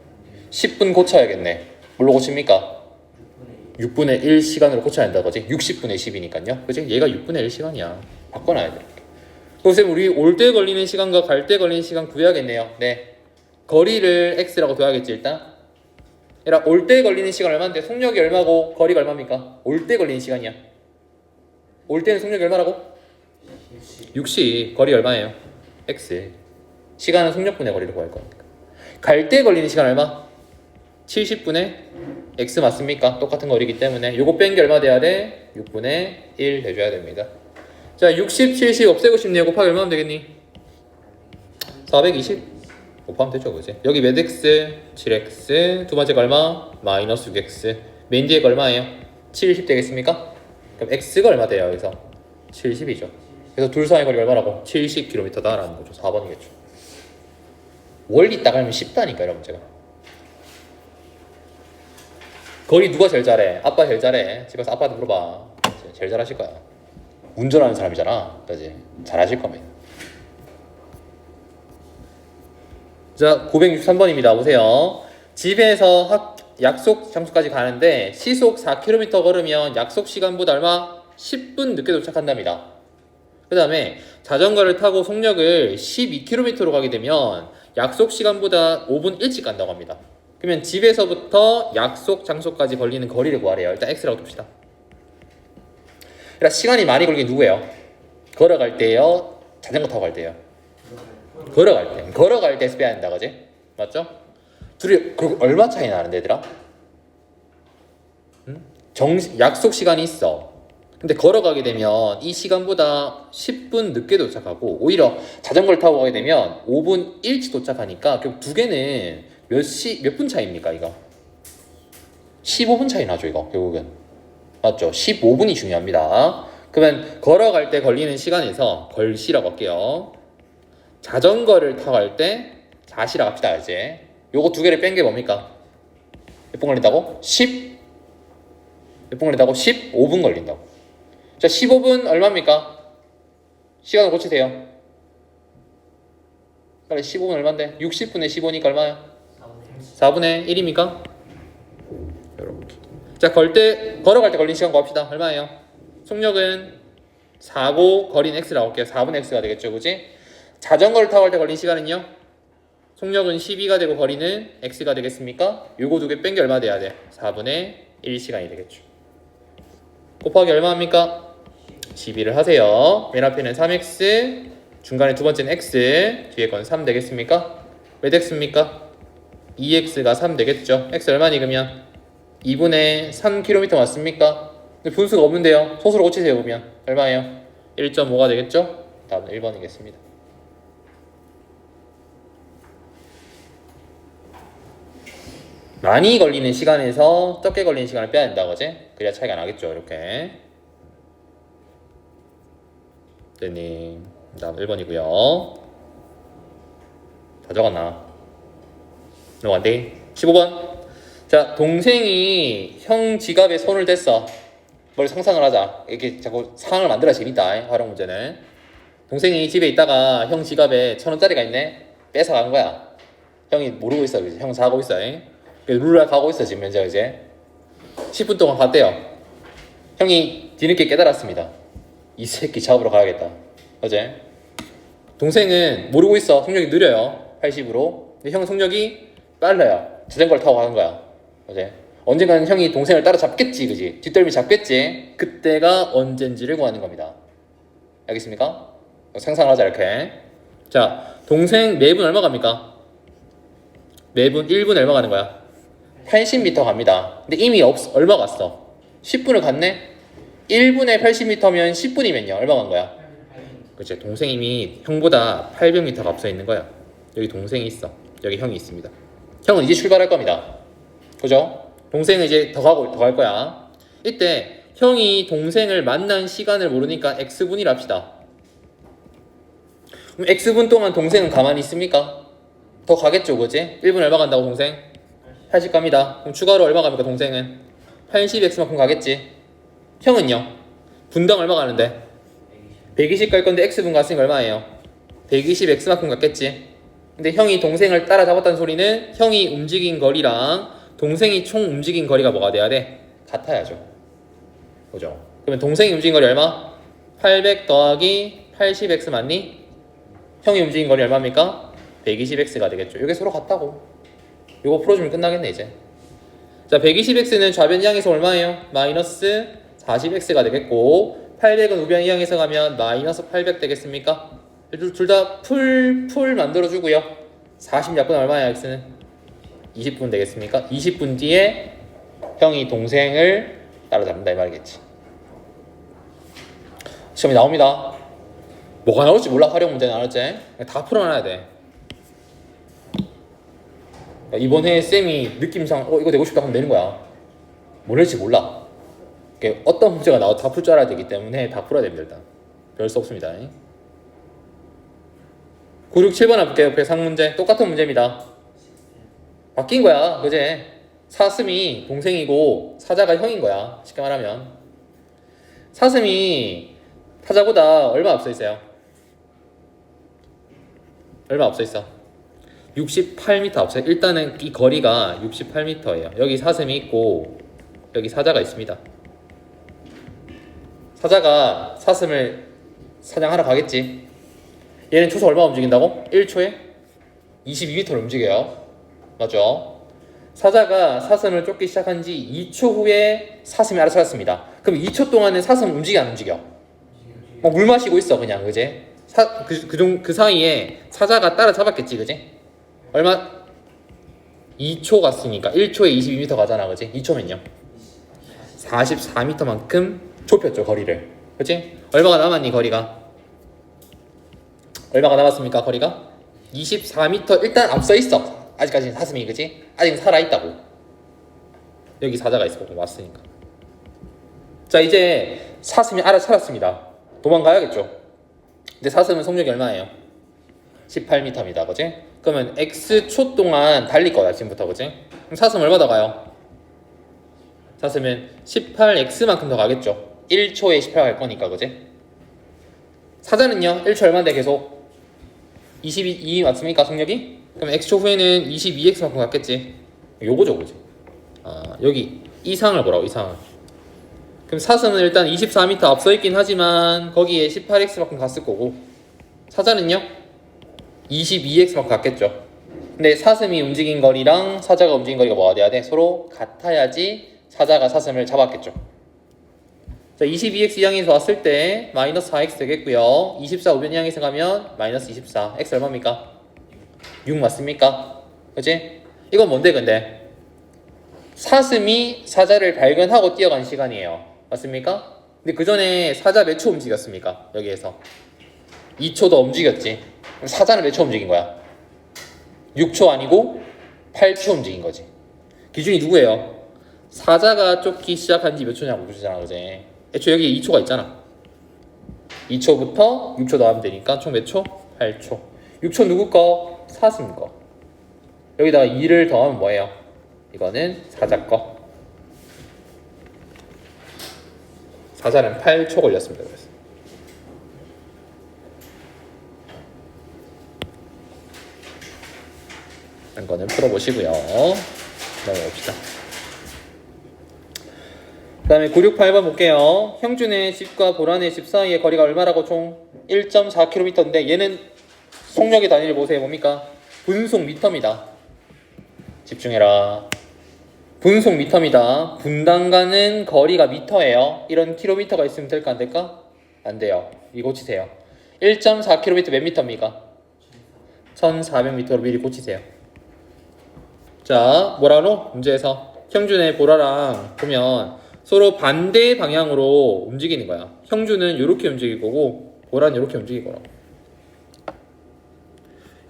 10분 고쳐야겠네. 뭘로 고칩니까? 6분의 1 시간으로 고쳐야 한다, 그지? 60분의 10이니까요. 그지? 얘가 6분의 1 시간이야. 바꿔놔야 돼. 그럼 우리 올 때 걸리는 시간과 갈 때 걸리는 시간 구해야겠네요. 네. 거리를 x라고 둬야겠지, 일단. 얘라 올 때 걸리는 시간 얼마인데 속력이 얼마고 거리가 얼마입니까? 올 때 걸리는 시간이야. 올 때는 속력이 얼마라고? 60. 거리 얼마예요? x. 시간은 속력분의 거리를 구할 거니까. 갈 때 걸리는 시간 얼마? 70분의 x 맞습니까? 똑같은 거리이기 때문에 요거 뺀 게 얼마 돼야 돼? 6분의 1 해줘야 됩니다. 자, 60, 70 없애고 싶네요. 곱하기 얼마 하면 되겠니? 420 곱하면 되죠, 그지? 여기 몇 x? 7x. 두 번째가 얼마? 마이너스 6x. 맨 뒤에가 얼마예요? 70 되겠습니까? 그럼 x가 얼마 돼요, 여기서? 70이죠. 그래서 둘 사이 거리가 얼마라고? 70km다 라는 거죠. 4번이겠죠. 원리 딱 알면 쉽다니까, 이런 문제가. 거리 누가 제일 잘해? 아빠 제일 잘해. 집에서 아빠한테 물어봐. 제일 잘하실 거야. 운전하는 사람이잖아. 그지? 잘하실 겁니다. 자, 963번입니다. 보세요. 집에서 약속 장소까지 가는데 시속 4km 걸으면 약속 시간보다 얼마? 10분 늦게 도착한답니다. 그 다음에 자전거를 타고 속력을 12km로 가게 되면 약속 시간보다 5분 일찍 간다고 합니다. 그러면 집에서부터 약속 장소까지 걸리는 거리를 구하래요. 일단 x라고 둡시다. 그러니까 시간이 많이 걸린 게 누구예요? 걸어갈 때요? 자전거 타고 갈 때요? 걸어갈 때. 걸어갈 때 빼야 한다, 그지? 맞죠? 둘이 그리고 얼마 차이 나는데, 얘들아? 응? 약속 시간이 있어. 근데 걸어가게 되면 이 시간보다 10분 늦게 도착하고 오히려 자전거를 타고 가게 되면 5분 일찍 도착하니까 결국 두 개는 몇 분 차이입니까 이거? 15분 차이 나죠 이거 결국은. 맞죠? 15분이 중요합니다. 그러면 걸어갈 때 걸리는 시간에서 걸시라고 할게요. 자전거를 타고 갈 때 자시라고 합시다 이제. 요거 두 개를 뺀 게 뭡니까? 몇 분 걸린다고? 15분 걸린다고. 자, 15분 얼마입니까? 시간을 고치세요. 빨리 15분 얼마인데? 60분에 15니까 얼마야? 4분의 1입니까? 이렇게. 자, 걸어갈 때 걸린 시간 곱합시다. 얼마예요? 속력은 4고 거리는 x라고 할게요. 4분의 x가 되겠죠, 그지? 자전거를 타고 갈 때 걸린 시간은요? 속력은 12가 되고 거리는 x가 되겠습니까? 요거 두 개 뺀 게 얼마 돼야 돼? 4분의 1시간이 되겠죠. 곱하기 얼마입니까? 12를 하세요. 맨 앞에는 3x, 중간에 두 번째는 x, 뒤에 건 3 되겠습니까? 몇 x입니까? 2x가 3 되겠죠. x 얼마니 그러면? 2분의 3km 맞습니까? 근데 분수가 없는데요. 소수로 고치세요 보면. 얼마예요? 1.5가 되겠죠? 다음은 1번이겠습니다. 많이 걸리는 시간에서 적게 걸리는 시간을 빼야 된다 그지? 그래야 차이가 나겠죠 이렇게. 네, 다음 1번이고요. 다 적었나? 넘어간대. 15번. 자, 동생이 형 지갑에 손을 댔어. 뭘 상상을 하자. 이렇게 자꾸 상황을 만들어야 재밌다. 활용 문제는. 동생이 집에 있다가 형 지갑에 1,000원짜리가 있네. 뺏어간 거야. 형이 모르고 있어. 그치? 형 자고 있어. 룰라 가고 있어 지금 현재 이제. 10분 동안 갔대요. 형이 뒤늦게 깨달았습니다. 이 새끼 잡으러 가야겠다. 어제 동생은 모르고 있어. 속력이 느려요. 80으로. 근데 형 속력이 빨라요. 자전거를 타고 가는 거야. 어제 언젠가는 형이 동생을 따라잡겠지, 그지? 뒷덜미 잡겠지. 그때가 언젠지를 구하는 겁니다. 알겠습니까? 상상을 하자 이렇게. 자, 동생 매분 얼마 갑니까? 매분 1분 얼마 가는 거야? 80m 갑니다. 근데 이미 얼마 갔어? 10분을 갔네? 1분에 80m면 10분이면요 얼마 간 거야? 그치, 동생이 이미 형보다 800m가 앞서 있는 거야. 여기 동생이 있어. 여기 형이 있습니다. 형은 이제 출발할 겁니다. 그죠? 동생은 이제 더 갈 거야. 이때 형이 동생을 만난 시간을 모르니까 x분이라 합시다. 그럼 x분 동안 동생은 가만히 있습니까? 더 가겠죠, 그지? 1분 얼마 간다고 동생? 80 갑니다. 그럼 추가로 얼마 갑니까 동생은? 80x만큼 가겠지. 형은요? 분당 얼마 가는데? 120 갈 건데 x분 갔으니까 얼마예요? 120x만큼 갔겠지. 근데 형이 동생을 따라잡았다는 소리는 형이 움직인 거리랑 동생이 총 움직인 거리가 뭐가 돼야 돼? 같아야죠. 그죠? 그러면 동생이 움직인 거리 얼마? 800 더하기 80x 맞니? 형이 움직인 거리 얼마입니까? 120x가 되겠죠. 이게 서로 같다고. 이거 풀어주면 끝나겠네 이제. 자, 120x는 좌변 이항에서 얼마예요? 마이너스 40x가 되겠고 800은 우변 이항에서 가면 마이너스 800 되겠습니까? 둘 다 풀 만들어주고요. 40 약분 얼마야 x는? 20분 되겠습니까? 20분 뒤에 형이 동생을 따라잡는다 이 말이겠지. 시험이 나옵니다. 뭐가 나올지 몰라. 활용 문제는 알았지? 다 풀어놔야 돼. 이번 해에 쌤이 느낌상 이거 내고 싶다 하면 내는 거야. 뭘 할지 몰라. 어떤 문제가 나와도 다 풀 줄 알아야 되기 때문에 다 풀어야 됩니다. 일단 별 수 없습니다. 9, 6, 7번 해볼게요. 옆에 상문제 똑같은 문제입니다. 바뀐 거야, 그제? 사슴이 동생이고 사자가 형인 거야. 쉽게 말하면 사슴이 사자보다 얼마 앞서 있어요? 얼마 앞서 있어? 68m 앞서. 일단은 이 거리가 68m예요. 여기 사슴이 있고 여기 사자가 있습니다. 사자가 사슴을 사냥하러 가겠지. 얘는 초속 얼마 움직인다고? 1초에 22m를 움직여요. 맞죠? 사자가 사슴을 쫓기 시작한 지 2초 후에 사슴이 알아차렸습니다. 그럼 2초 동안은 사슴 움직여 안 움직여? 물 마시고 있어 그냥, 그제? 그 사이에 사자가 따라잡았겠지, 그지? 얼마? 2초 갔으니까 1초에 22m 가잖아, 그지? 2초면요 44m만큼 좁혔죠, 거리를. 그치? 얼마가 남았니, 거리가? 얼마가 남았습니까, 거리가? 24m. 일단 앞서 있어. 아직까지는 사슴이, 그치? 아직 살아있다고. 여기 사자가 있어, 왔으니까. 자, 이제 사슴이 알아차렸습니다. 도망가야겠죠. 근데 사슴은 속력이 얼마예요? 18m입니다, 그치? 그러면 X초 동안 달릴 거야, 지금부터, 그치? 그럼 사슴 얼마 더 가요? 사슴은 18X만큼 더 가겠죠. 1초에 18 갈 거니까, 그치? 사자는요, 1초 얼마인데 계속? 22 맞습니까, 속력이? 그럼 X초 후에는 22X만큼 갔겠지. 요거죠, 그치? 여기 이상을 보라고, 이상을. 그럼 사슴은 일단 24m 앞서 있긴 하지만 거기에 18X만큼 갔을 거고, 사자는요? 22X만큼 갔겠죠. 근데 사슴이 움직인 거리랑 사자가 움직인 거리가 뭐가 돼야 돼? 서로 같아야지 사자가 사슴을 잡았겠죠. 자, 22X 이항에서 왔을 때 마이너스 4X 되겠고요. 24 우변 이항에서 가면 마이너스 24. X 얼마입니까? 6 맞습니까? 그치? 이건 뭔데 근데? 사슴이 사자를 발견하고 뛰어간 시간이에요. 맞습니까? 근데 그 전에 사자 몇 초 움직였습니까? 여기에서 2초 더 움직였지. 그럼 사자는 몇 초 움직인 거야? 6초 아니고 8초 움직인 거지. 기준이 누구예요? 사자가 쫓기 시작한 지 몇 초냐고 그러잖아, 그제. 애초에 여기 2초가 있잖아. 2초부터 6초 더하면 되니까 총 몇 초? 8초. 6초 누구 거? 사슴 거. 여기다가 2를 더하면 뭐예요? 이거는 사자 거. 사자는 8초 걸렸습니다. 그래서. 이거는 풀어보시고요. 넘어봅시다. 그 다음에 968번 볼게요. 형준의 집과 보란의 집 사이의 거리가 얼마라고? 총 1.4km인데 얘는 속력의 단위를 보세요. 뭡니까? 분속 미터입니다. 집중해라. 분속 미터입니다. 분당가는 거리가 미터예요. 이런 킬로미터가 있으면 될까 안 될까? 안 돼요. 이거 고치세요. 1.4km 몇 미터입니까? 1400m로 미리 고치세요. 자, 뭐라노? 문제에서 형준의 보라랑 보면 서로 반대 방향으로 움직이는 거야. 형준은 이렇게 움직일 거고 보라는 이렇게 움직일 거라고.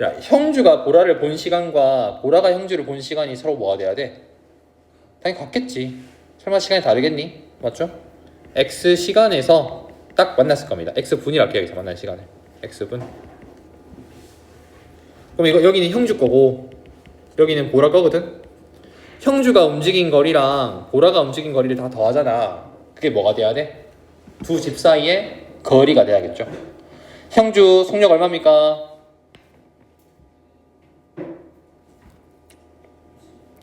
야, 형주가 보라를 본 시간과 보라가 형주를 본 시간이 서로 뭐가 돼야 돼? 당연히 같겠지. 설마 시간이 다르겠니? 맞죠? X 시간에서 딱 만났을 겁니다. X분이랄게요. 여기서 만난 시간을. X분. 그럼 이거 여기는 형주 거고 여기는 보라 거거든? 형주가 움직인 거리랑 보라가 움직인 거리를 다 더하잖아. 그게 뭐가 돼야 돼? 두 집 사이의 거리가 돼야겠죠. 형주 속력 얼마입니까?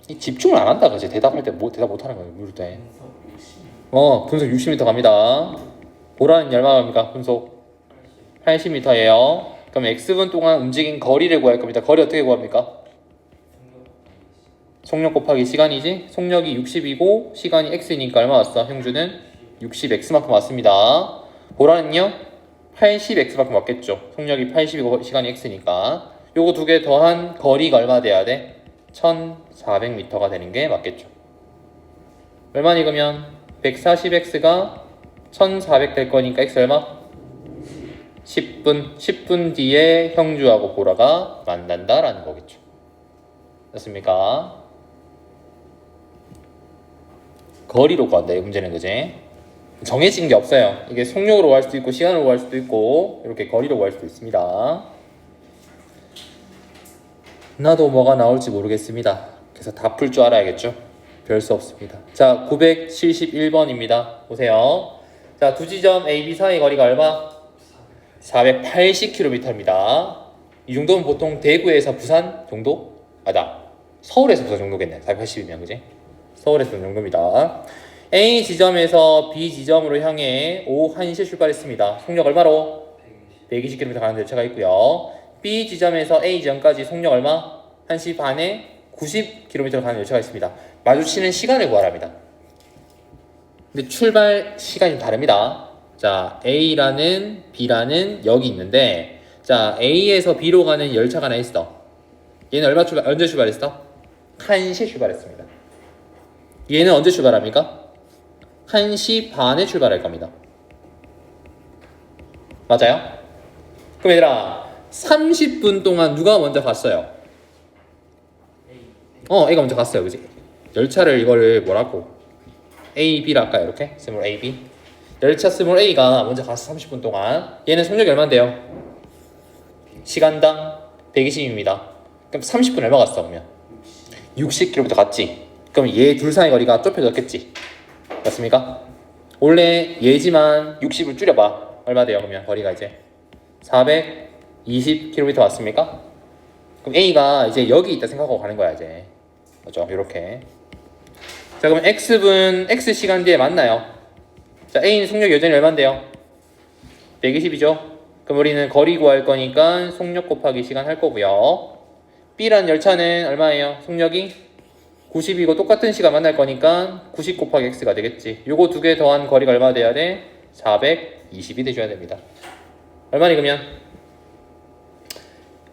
이 집중을 안 한다, 그지? 대답할 때 뭐 대답 못 하는 거야, 물을 때. 분속 60m 갑니다. 보라는 얼마 갑니까? 분속 80m예요. 그럼 X분 동안 움직인 거리를 구할 겁니다. 거리 어떻게 구합니까? 속력 곱하기 시간이지? 속력이 60이고 시간이 X니까 얼마 왔어? 형주는 60X만큼 왔습니다. 보라는요? 80X만큼 왔겠죠. 속력이 80이고 시간이 X니까 요거 두 개 더한 거리가 얼마 돼야 돼? 1400m가 되는 게 맞겠죠. 얼마니 그러면 140X가 1400 될 거니까 X 얼마? 10분 뒤에 형주하고 보라가 만난다라는 거겠죠. 됐습니까? 거리로 구한다, 이 문제는, 그지? 정해진 게 없어요. 이게 속력으로 구할 수도 있고 시간으로 구할 수도 있고 이렇게 거리로 구할 수도 있습니다. 나도 뭐가 나올지 모르겠습니다. 그래서 다 풀 줄 알아야겠죠? 별 수 없습니다. 자, 971번입니다. 보세요. 자, 두 지점 A, B 사이 거리가 얼마? 480km입니다. 이 정도면 보통 대구에서 부산 정도? 아니다. 서울에서 부산 정도겠네. 480이면, 그지? 서울에서 부산 정도입니다. A 지점에서 B 지점으로 향해 오후 1시에 출발했습니다. 속력 얼마로? 120km 가는 열차가 있고요. B 지점에서 A 지점까지 속력 얼마? 1시 반에 90km 가는 열차가 있습니다. 마주치는 시간을 구하랍니다. 근데 출발 시간이 다릅니다. 자, A라는 B라는 여기 있는데, 자, A에서 B로 가는 열차가 하나 있어. 얘는 언제 출발했어? 1시에 출발했습니다. 얘는 언제 출발합니까? 1시 반에 출발할 겁니다. 맞아요? 그럼 얘들아 30분 동안 누가 먼저 갔어요? A가 먼저 갔어요. 그지? 열차를 이거를 뭐라고? A, B라 할까요? 이렇게? 스몰 A, B. 열차 스몰 A가 먼저 갔어. 30분 동안. 얘는 속력이 얼마인데요? 시간당 120입니다. 그럼 30분 얼마 갔어 그러면? 60km 갔지. 그럼 얘 둘 사이 거리가 좁혀졌겠지. 맞습니까? 원래 얘지만 60을 줄여봐. 얼마 돼요 그러면 거리가 이제 420km 왔습니까? 그럼 A가 이제 여기 있다 생각하고 가는 거야 이제. 그죠? 이렇게. 자 그럼 X분 X 시간 뒤에 만나요. 자 A는 속력 여전히 얼마인데요? 120이죠? 그럼 우리는 거리 구할 거니까 속력 곱하기 시간 할 거고요. B란 열차는 얼마예요? 속력이 90이고 똑같은 시간 만날 거니까 90 곱하기 X가 되겠지. 요거 두 개 더한 거리가 얼마 돼야 돼? 420이 돼줘야 됩니다. 얼마니 그러면?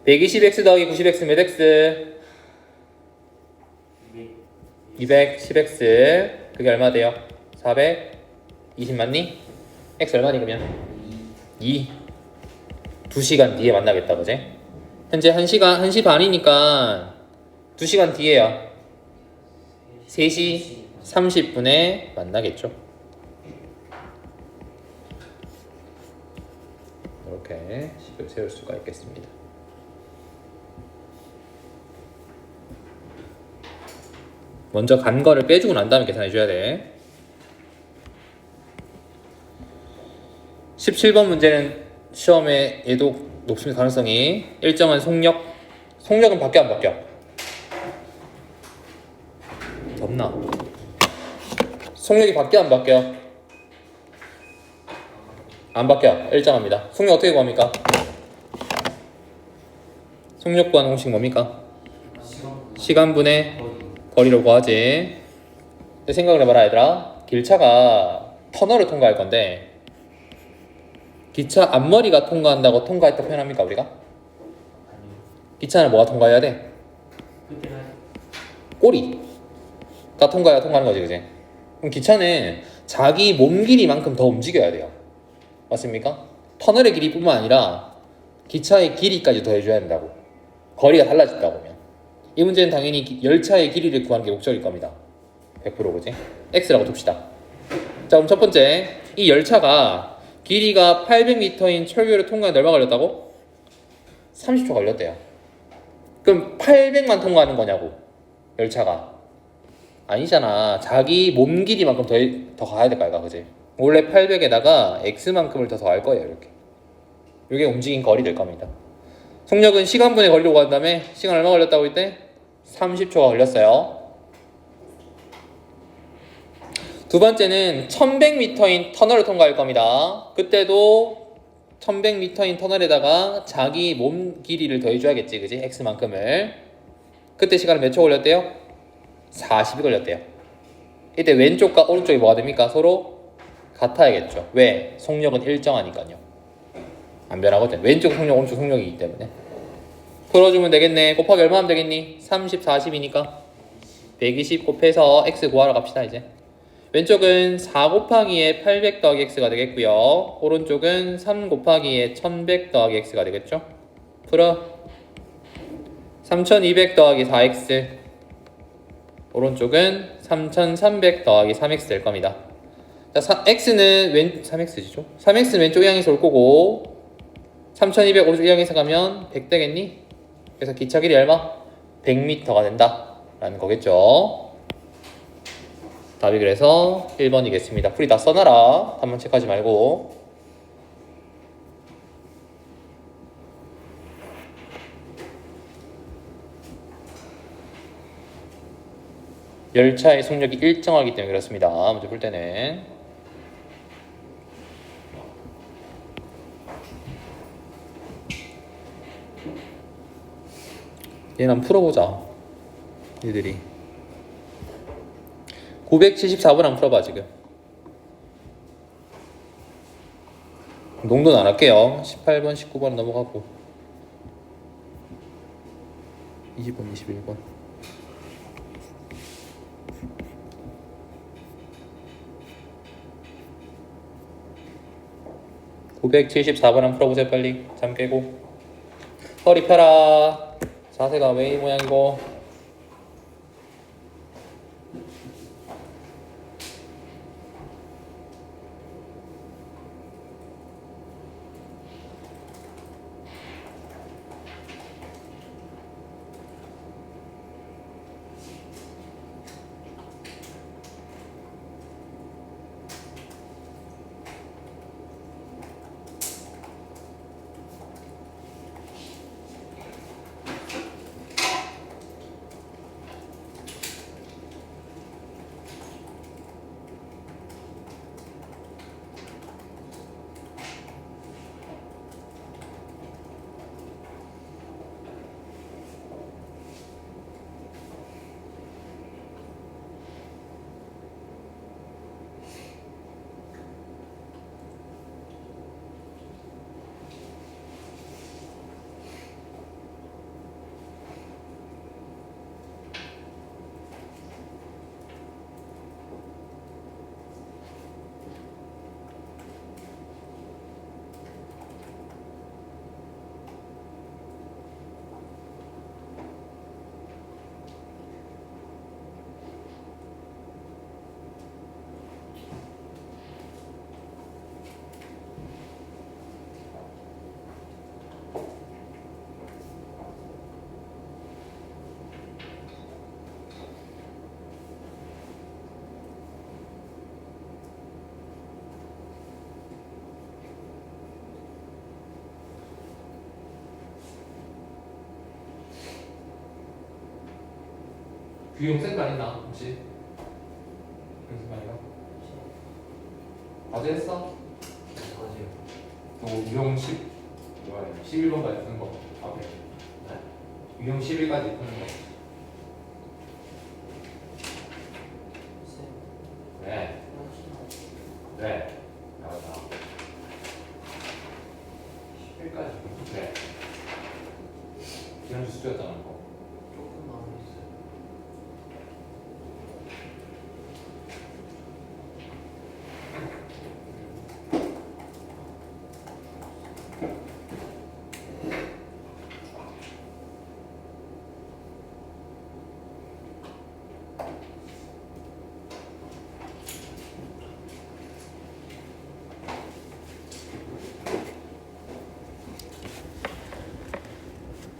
120X 더하기 90X 몇 X? 210X. 그게 얼마 돼요? 420 맞니? X 얼마니 그러면? 2. 2시간 뒤에 만나겠다 그지? 현재 1시 반이니까 2시간 뒤에야 3시 30분에 만나겠죠. 이렇게 식을 세울 수가 있겠습니다. 먼저 간 거를 빼주고 난 다음에 계산해 줘야 돼. 17번 문제는 시험에 얘도 높습니다. 가능성이 일정한 속력은 바뀌어 안 바뀌어? 덥나? 속력이 바뀌어 안 바뀌어? 안 바뀌어. 일정합니다. 속력 어떻게 구합니까? 속력 구하는 공식 뭡니까? 시간분의 거리로 구하지. 근데 생각을 해봐라 얘들아. 길차가 터널을 통과할 건데 기차 앞머리가 통과한다고 통과했다 표현합니까 우리가? 기차는 뭐가 통과해야 돼? 꼬리가 통과해야 통과하는 거지 그지? 그럼 기차는 자기 몸 길이만큼 더 움직여야 돼요. 맞습니까? 터널의 길이뿐만 아니라 기차의 길이까지 더해줘야 된다고. 거리가 달라진다고 하면 이 문제는 당연히 열차의 길이를 구하는 게 목적일 겁니다. 100% 그지? X라고 둡시다. 자 그럼 첫 번째 이 열차가 길이가 800m인 철교를 통과하는데 얼마 걸렸다고? 30초 걸렸대요. 그럼 800만 통과하는 거냐고 열차가. 아니잖아. 자기 몸 길이만큼 더 가야 될 거 아이가 그지? 원래 800에다가 X만큼을 더 더할 거예요 이렇게. 이게 움직인 거리 될 겁니다. 속력은 시간분의 거리로 구한 다음에 시간 얼마 걸렸다고 했대? 30초가 걸렸어요. 두 번째는 1100m인 터널을 통과할 겁니다. 그때도 1100m인 터널에다가 자기 몸 길이를 더해줘야겠지 그지? X만큼을. 그때 시간은 몇 초 걸렸대요? 40이 걸렸대요. 이때 왼쪽과 오른쪽이 뭐가 됩니까? 서로 같아야겠죠. 왜? 속력은 일정하니까요. 안 변하거든. 왼쪽 속력, 오른쪽 속력이기 때문에. 풀어주면 되겠네. 곱하기 얼마 하면 되겠니? 30, 40이니까 120 곱해서 X 구하러 갑시다 이제. 왼쪽은 4 곱하기에 800 더하기 X가 되겠고요. 오른쪽은 3 곱하기에 1100 더하기 X가 되겠죠. 풀어. 3200 더하기 4X. 오른쪽은 3300 더하기 3X 될 겁니다. 자, X는 3X죠. 3X는 왼쪽 향해서 올 거고 3200 오른쪽 향해서 가면 100 되겠니? 그래서 기차 길이 얼마? 100m가 된다 라는 거겠죠. 답이 그래서 1번이겠습니다. 풀이 다 써놔라. 한번 체크하지 말고. 열차의 속력이 일정하기 때문에 그렇습니다. 문제 풀 때는. 얘는 한번 풀어보자. 얘들이 974번 한번 풀어봐 지금. 농도는 안 할게요. 18번, 19번 넘어가고 20번, 21번. 974번 한번 풀어보세요. 빨리 잠 깨고 허리 펴라. 자세가 왜 이 모양이고. 규용 센거 있나 혹시? 과제 했어? 맞아요. 유형 10 뭐야 11번까지 푸는 거 앞에 유형 11까지 푸는 거 네. 네. 나왔다 11까지 네. 지난주 숙제였잖아 거 조금 남았어요.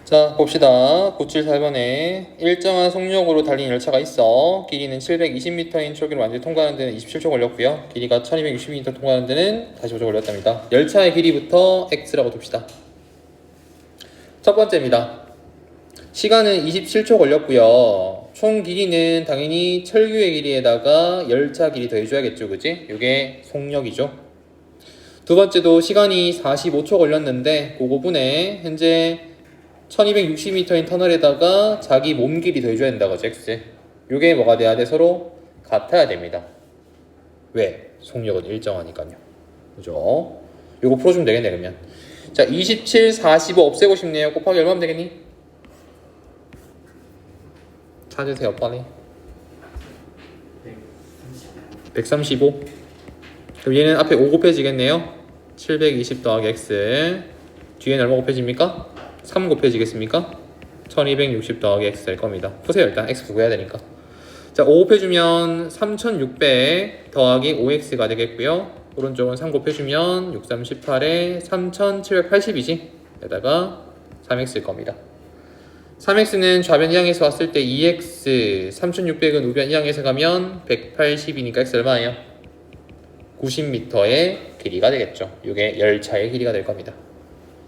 자 봅시다. 974번에 일정한 속력으로 달린 열차가 있어 길이는 720m인 초기로 완전히 통과하는 데는 27초 걸렸고요 길이가 1260m 통과하는 데는 45초 걸렸답니다. 열차의 길이부터 x라고 둡시다. 첫 번째입니다. 시간은 27초 걸렸고요 총 길이는 당연히 철규의 길이에다가 열차 길이 더해줘야겠죠 그지? 이게 속력이죠. 두 번째도 시간이 45초 걸렸는데 그거분에 현재 1260m인 터널에다가 자기 몸 길이 더해줘야 된다 그죠 x. 요게 뭐가 돼야 돼? 서로 같아야 됩니다. 왜? 속력은 일정하니까요 그죠? 요거 풀어주면 되겠네 그러면. 자 27, 45 없애고 싶네요. 곱하기 얼마면 되겠니? 찾으세요 빨리. 135. 그럼 얘는 앞에 5 곱해지겠네요. 720 더하기 x. 뒤에는 얼마 곱해집니까? 3 곱해지겠습니까? 1260 더하기 x 될 겁니다. 푸세요 일단. x 구해야 되니까. 자 5 곱해주면 3600 더하기 5x가 되겠고요. 오른쪽은 3 곱해주면 6, 3, 18에 3780이지. 여기다가 3x일 겁니다. 3x는 좌변 이항에서 왔을 때 2x, 3600은 우변 이항에서 가면 180이니까 x 얼마예요? 90m의 길이가 되겠죠. 이게 열차의 길이가 될 겁니다.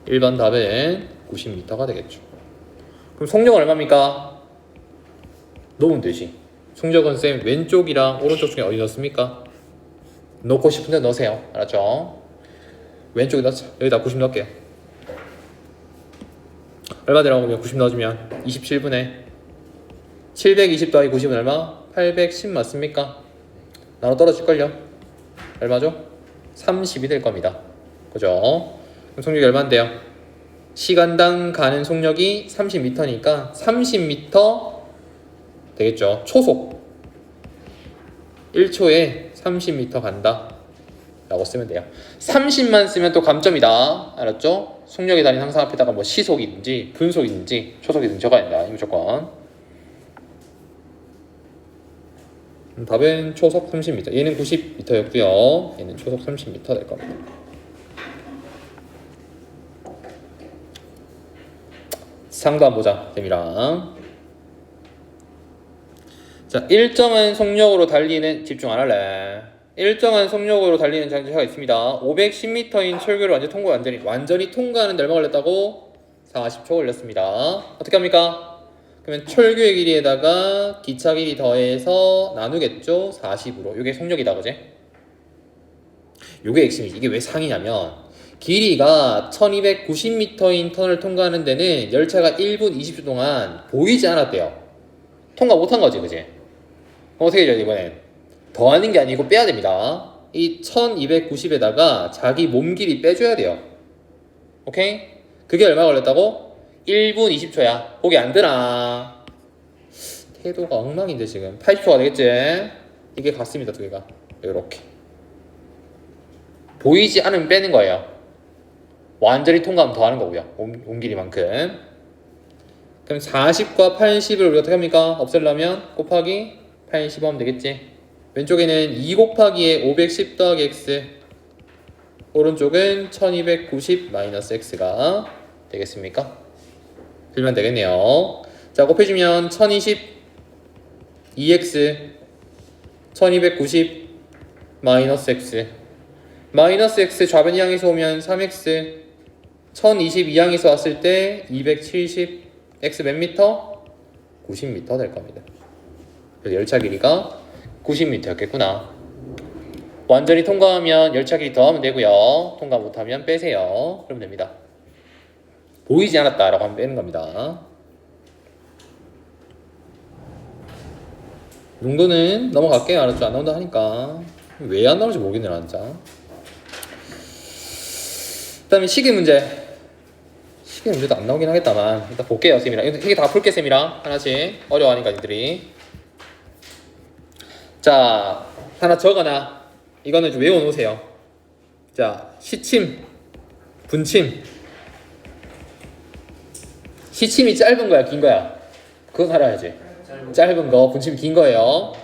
1번 답은 90m가 되겠죠. 그럼 속력은 얼마입니까? 넣으면 되지. 속력은 쌤 왼쪽이랑 오른쪽 중에 어디 넣습니까? 넣고 싶은데 넣으세요. 알았죠? 왼쪽에 넣자. 여기다 90 넣을게요. 얼마 되라고 90 넣어주면 27분에 720 더하기 90은 얼마? 810 맞습니까? 나눠 떨어질걸요? 얼마죠? 30이 될 겁니다. 그죠? 그럼 속력이 얼마인데요? 시간당 가는 속력이 30m니까 30m 되겠죠. 초속 1초에 30m 간다. 자, 라고 쓰면 돼요. 30만 쓰면 또 감점이다. 알았죠? 속력의 단위 항상 앞에다가 뭐 시속이든지 분속이든지 초속이든지 적어야 된다. 이 무조건. 답은 초속 30m. 얘는 90m였고요. 얘는 초속 30m 될 겁니다. 상도 한번 보자. 재미랑. 자, 일정한 속력으로 달리는, 집중 안 할래. 일정한 속력으로 달리는 장치가 있습니다. 510m인 철교를 완전히 통과하는데 얼마 걸렸다고? 40초 걸렸습니다. 어떻게 합니까? 그러면 철교의 길이에다가 기차 길이 더해서 나누겠죠? 40으로. 이게 속력이다, 그지? 요게 핵심이지. 이게 왜 상이냐면 길이가 1290m인 턴을 통과하는 데는 열차가 1분 20초 동안 보이지 않았대요. 통과 못한 거지, 그지? 어떻게 해야 돼, 이번엔? 더하는 게 아니고 빼야 됩니다. 이 1290에다가 자기 몸 길이 빼줘야 돼요. 오케이? 그게 얼마 걸렸다고? 1분 20초야. 보기 안 드나? 태도가 엉망인데 지금 80초가 되겠지? 이게 같습니다, 두 개가. 이렇게 보이지 않으면 빼는 거예요. 완전히 통과하면 더하는 거고요. 온 길이만큼. 그럼 40과 80을 우리가 어떻게 합니까? 없애려면 곱하기 80 하면 되겠지. 왼쪽에는 2 곱하기에 510 더하기 x, 오른쪽은 1290 마이너스 x가 되겠습니까? 풀면 되겠네요. 자, 곱해주면 1020 2x 1290 마이너스 x, 마이너스 x 좌변 이항에서 오면 3x, 1020 이항에서 왔을 때 270, x 몇 미터? 90m 될 겁니다. 그래서 열차 길이가 90m였겠구나. 완전히 통과하면 열차 길이 더하면 되고요. 통과 못하면 빼세요. 그러면 됩니다. 보이지 않았다라고 하면 빼는 겁니다. 이 정도는 넘어갈게요. 알았죠? 안 나온다 하니까. 왜 안 나오는지 모르겠네, 나 진짜. 그 다음에 시계 문제. 시계 문제도 안 나오긴 하겠다만 일단 볼게요, 쌤이랑. 이게 다 풀게, 쌤이랑. 하나씩. 어려워하니까 니들이. 자, 하나 적어놔. 이거는 좀 외워놓으세요. 자, 시침, 분침. 시침이 짧은 거야, 긴 거야? 그건 알아야지. 짧은 거, 분침이 긴 거예요.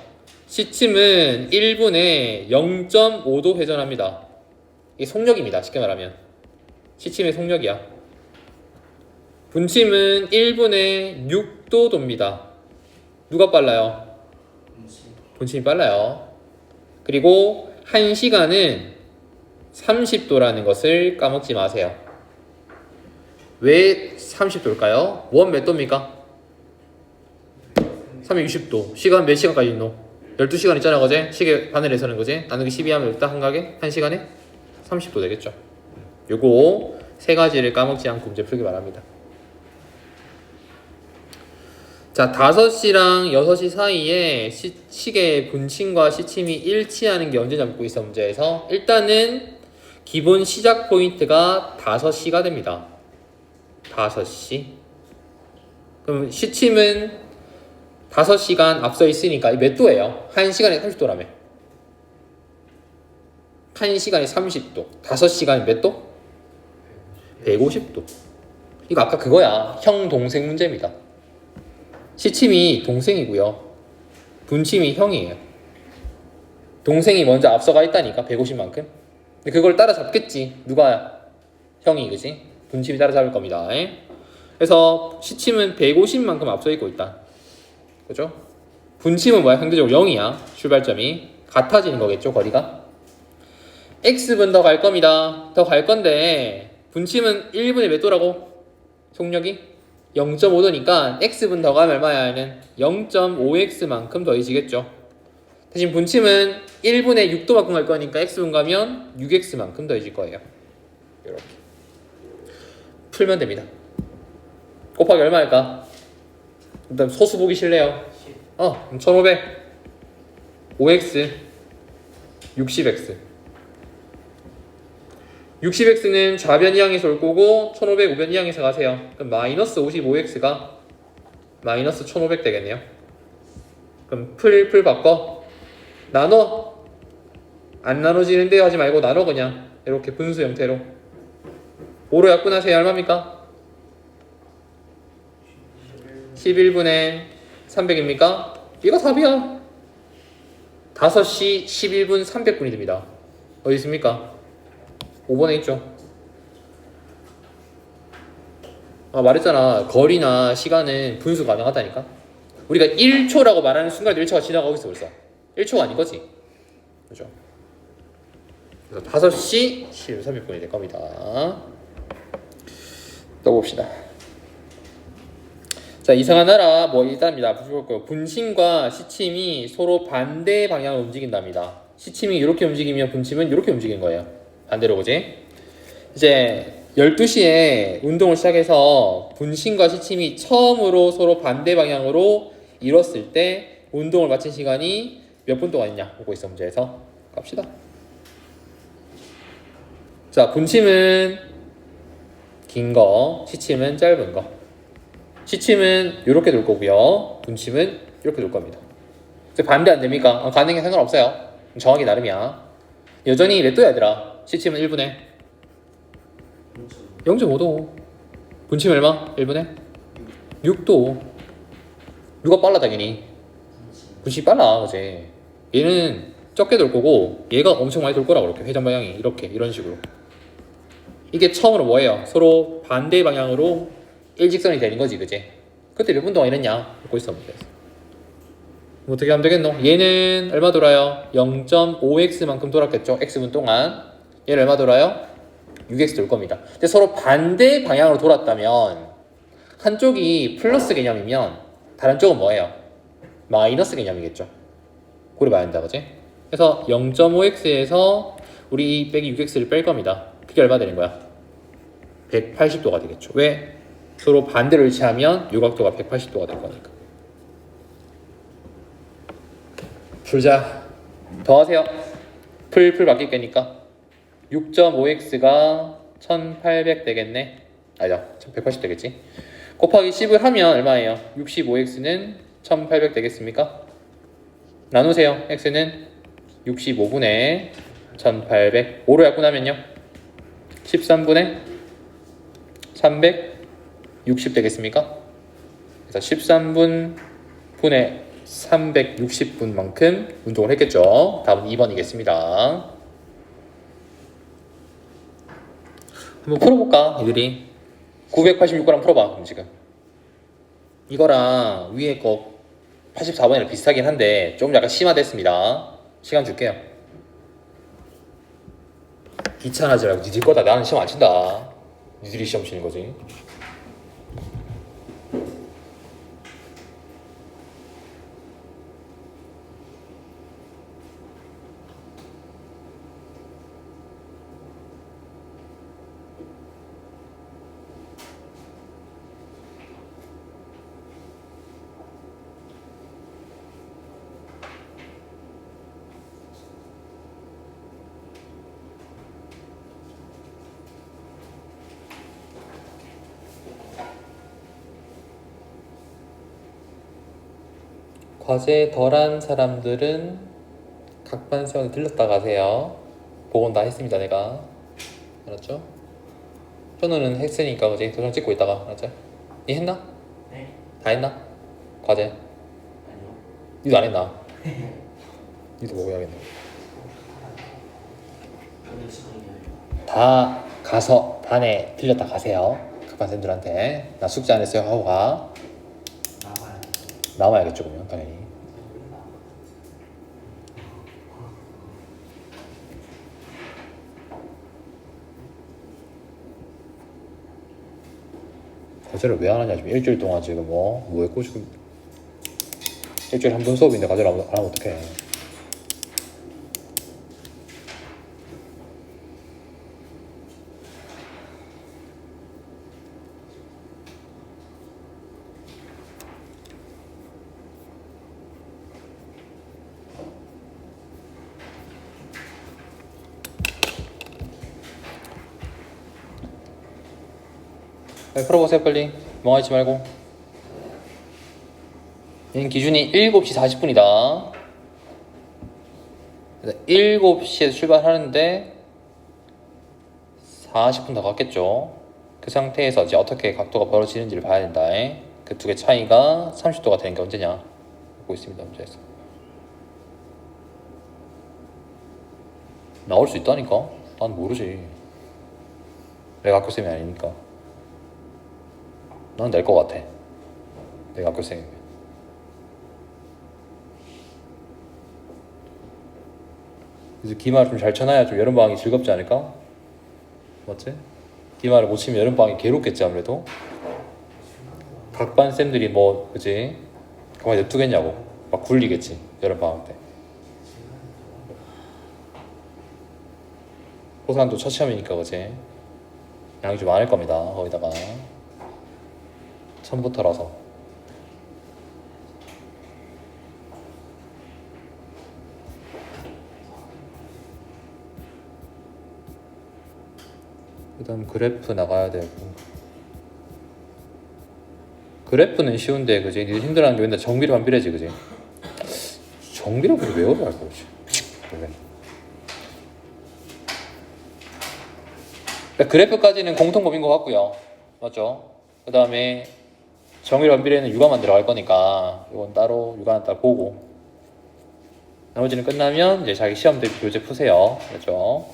시침은 1분에 0.5도 회전합니다. 이게 속력입니다, 쉽게 말하면. 시침의 속력이야. 분침은 1분에 6도 돕니다. 누가 빨라요? 분침이 빨라요. 그리고 1시간은 30도라는 것을 까먹지 마세요. 왜 30도일까요? 원 몇 도입니까? 360도. 시간 몇 시간까지 있노? 12시간 있잖아, 그제? 시계 바늘에 서는 거지? 나누기 12 하면 일단 한가게? 1시간에? 30도 되겠죠. 요거 세 가지를 까먹지 않고 문제 풀기 바랍니다. 자, 5시랑 6시 사이에 시계의 분침과 시침이 일치하는 게 언제 잡고 있어, 문제에서? 일단은 기본 시작 포인트가 5시가 됩니다. 5시. 그럼 시침은 5시간 앞서 있으니까 몇 도예요? 1시간에 30도라며. 1시간에 30도. 5시간에 몇 도? 150도. 이거 아까 그거야. 형 동생 문제입니다. 시침이 동생이고요. 분침이 형이에요. 동생이 먼저 앞서가 있다니까, 150만큼. 근데 그걸 따라잡겠지. 누가? 형이, 그지? 분침이 따라잡을 겁니다. 그래서 시침은 150만큼 앞서 있고 있다. 그죠? 분침은 뭐야? 상대적으로 0이야. 출발점이. 같아지는 거겠죠, 거리가? X분 더 갈 겁니다. 더 갈 건데, 분침은 1분에 몇 도라고? 속력이? 0.5도니까 X분 더 가면 얼마야? 얘는 0.5X만큼 더해지겠죠. 대신 분침은 1분에 6도만큼 갈 거니까 X분 가면 6X만큼 더해질 거예요. 이렇게 풀면 됩니다. 곱하기 얼마 할까? 일단 소수 보기 싫네요. 1500 5X 60X 60X는 좌변 이항에서 올 거고 1500 우변 이항에서 가세요. 그럼 마이너스 55X가 마이너스 1500 되겠네요. 그럼 풀 바꿔 나눠 안 나눠지는데 하지 말고 나눠 그냥 이렇게 분수 형태로. 5로 약분하세요. 얼마입니까? 11분의 300입니까? 이거 답이야. 5시 11분 300분이 됩니다. 어디 있습니까? 5번에 있죠. 말했잖아. 거리나 시간은 분수 가능하다니까. 우리가 1초라고 말하는 순간 1초가 지나가고 있어 벌써. 1초가 아닌 거지. 그죠? 그래서 5시 11분 300분이 될 겁니다. 또 봅시다. 자, 이상한 나라 뭐 일단입니다. 분심과 시침이 서로 반대 방향으로 움직인답니다. 시침이 이렇게 움직이면 분침은 이렇게 움직이는 거예요. 반대로 그지? 이제 12시에 운동을 시작해서 분심과 시침이 처음으로 서로 반대 방향으로 이뤘을 때 운동을 마친 시간이 몇 분 동안이냐 보고 있어. 문제에서 갑시다. 자, 분침은 긴 거, 시침은 짧은 거. 시침은 이렇게 돌 거고요. 분침은 이렇게 돌 겁니다. 반대 안 됩니까? 가능해 상관없어요. 정하기 나름이야. 여전히 몇 도야 얘들아? 시침은 1분에 0.5도. 분침 얼마? 1분에 6도. 누가 빨라 당연히? 분침이 빨라 그지? 얘는 적게 돌 거고 얘가 엄청 많이 돌 거라고. 이렇게 회전 방향이 이렇게 이런 식으로. 이게 처음으로 뭐예요? 서로 반대 방향으로 일직선이 되는 거지, 그지? 그때 몇 분 동안 이랬냐? 보고 있어. 어떻게 하면 되겠노? 얘는 얼마 돌아요? 0.5x만큼 돌았겠죠? x분 동안. 얘는 얼마 돌아요? 6x 돌 겁니다. 근데 서로 반대 방향으로 돌았다면 한쪽이 플러스 개념이면 다른 쪽은 뭐예요? 마이너스 개념이겠죠? 고려 봐야 한다, 그지? 그래서 0.5x에서 우리 빼기 6x를 뺄 겁니다. 그게 얼마 되는 거야? 180도가 되겠죠. 왜? 서로 반대로 위치하면 요각도가 180도가 될 거니까. 풀자. 더하세요. 풀 바뀔 거니까 6.5x가 1800 되겠네. 아니다. 180 되겠지. 곱하기 10을 하면 얼마예요? 65x는 1800 되겠습니까? 나누세요. x는 65분의 1800. 5로 약분하면요 13분의 360 되겠습니까? 그래서 13분 분의 360분만큼 운동을 했겠죠. 답은 2번이겠습니다. 한번 풀어볼까? 이들이 986거랑 풀어봐. 그럼 지금 이거랑 위에 거 84번이랑 비슷하긴 한데 좀 약간 심화됐습니다. 시간 줄게요. 귀찮아지 말고 니들 거다. 나는 시험 안 친다. 니들이 시험 치는 거지. 과제 덜한 사람들은 각반 세원에 들렀다 가세요. 복원 다 했습니다. 내가 알았죠? 현우는 했으니까 그지? 도장 찍고 있다가 알았죠? 니 했나? 네. 다 했나? 과제? 아니요. 니도 안 했나? 니도 먹어야겠네. 오늘 시간이에요. 다 가서 반에 들렸다 가세요. 각반 쌤들한테 나 숙제 안 했어요 하고 가. 나와요. 남아야겠죠 그러면 당연히. 과제를 왜 안 하냐 지금 일주일 동안 지금 뭐 했고 지금 일주일에 한 번 수업인데 과제를 안 하면 어떡해. 빨리 풀어보세요 빨리. 멍하지 말고. 얘는 기준이 7시 40분이다 7시에 출발하는데 40분 더 갔겠죠. 그 상태에서 이제 어떻게 각도가 벌어지는지를 봐야 된다. 그 두 개 차이가 30도가 되는 게 언제냐 보고 있습니다. 문제에서 나올 수 있다니까. 난 모르지. 내가 학교쌤이 아니니까. 난 낼 것 같아. 내가 학교쌤이면. 그래서 기말 좀 잘 쳐놔야 좀 여름방학이 즐겁지 않을까? 맞지? 기말을 못 치면 여름방학이 괴롭겠지 아무래도. 각 반 쌤들이 뭐 그지? 가만히 냅두겠냐고 막 굴리겠지 여름방학 때. 호산도 첫 시험이니까 그지? 양이 좀 많을 겁니다. 거기다가 처음부터라서. 그 다음 그래프 나가야 되고. 그래프는 쉬운데 그지? 니들 힘들어하는 게 맨날 정비례 반비례지 그지? 정비례 그게 왜 어려워 그러지? 그래. 그래프까지는 공통법인 것 같고요. 맞죠? 그 다음에 정의로 반비례는 육아만 들어갈 거니까 이건 따로 육아는 따로 보고 나머지는 끝나면 이제 자기 시험 대비 교재 푸세요. 그렇죠?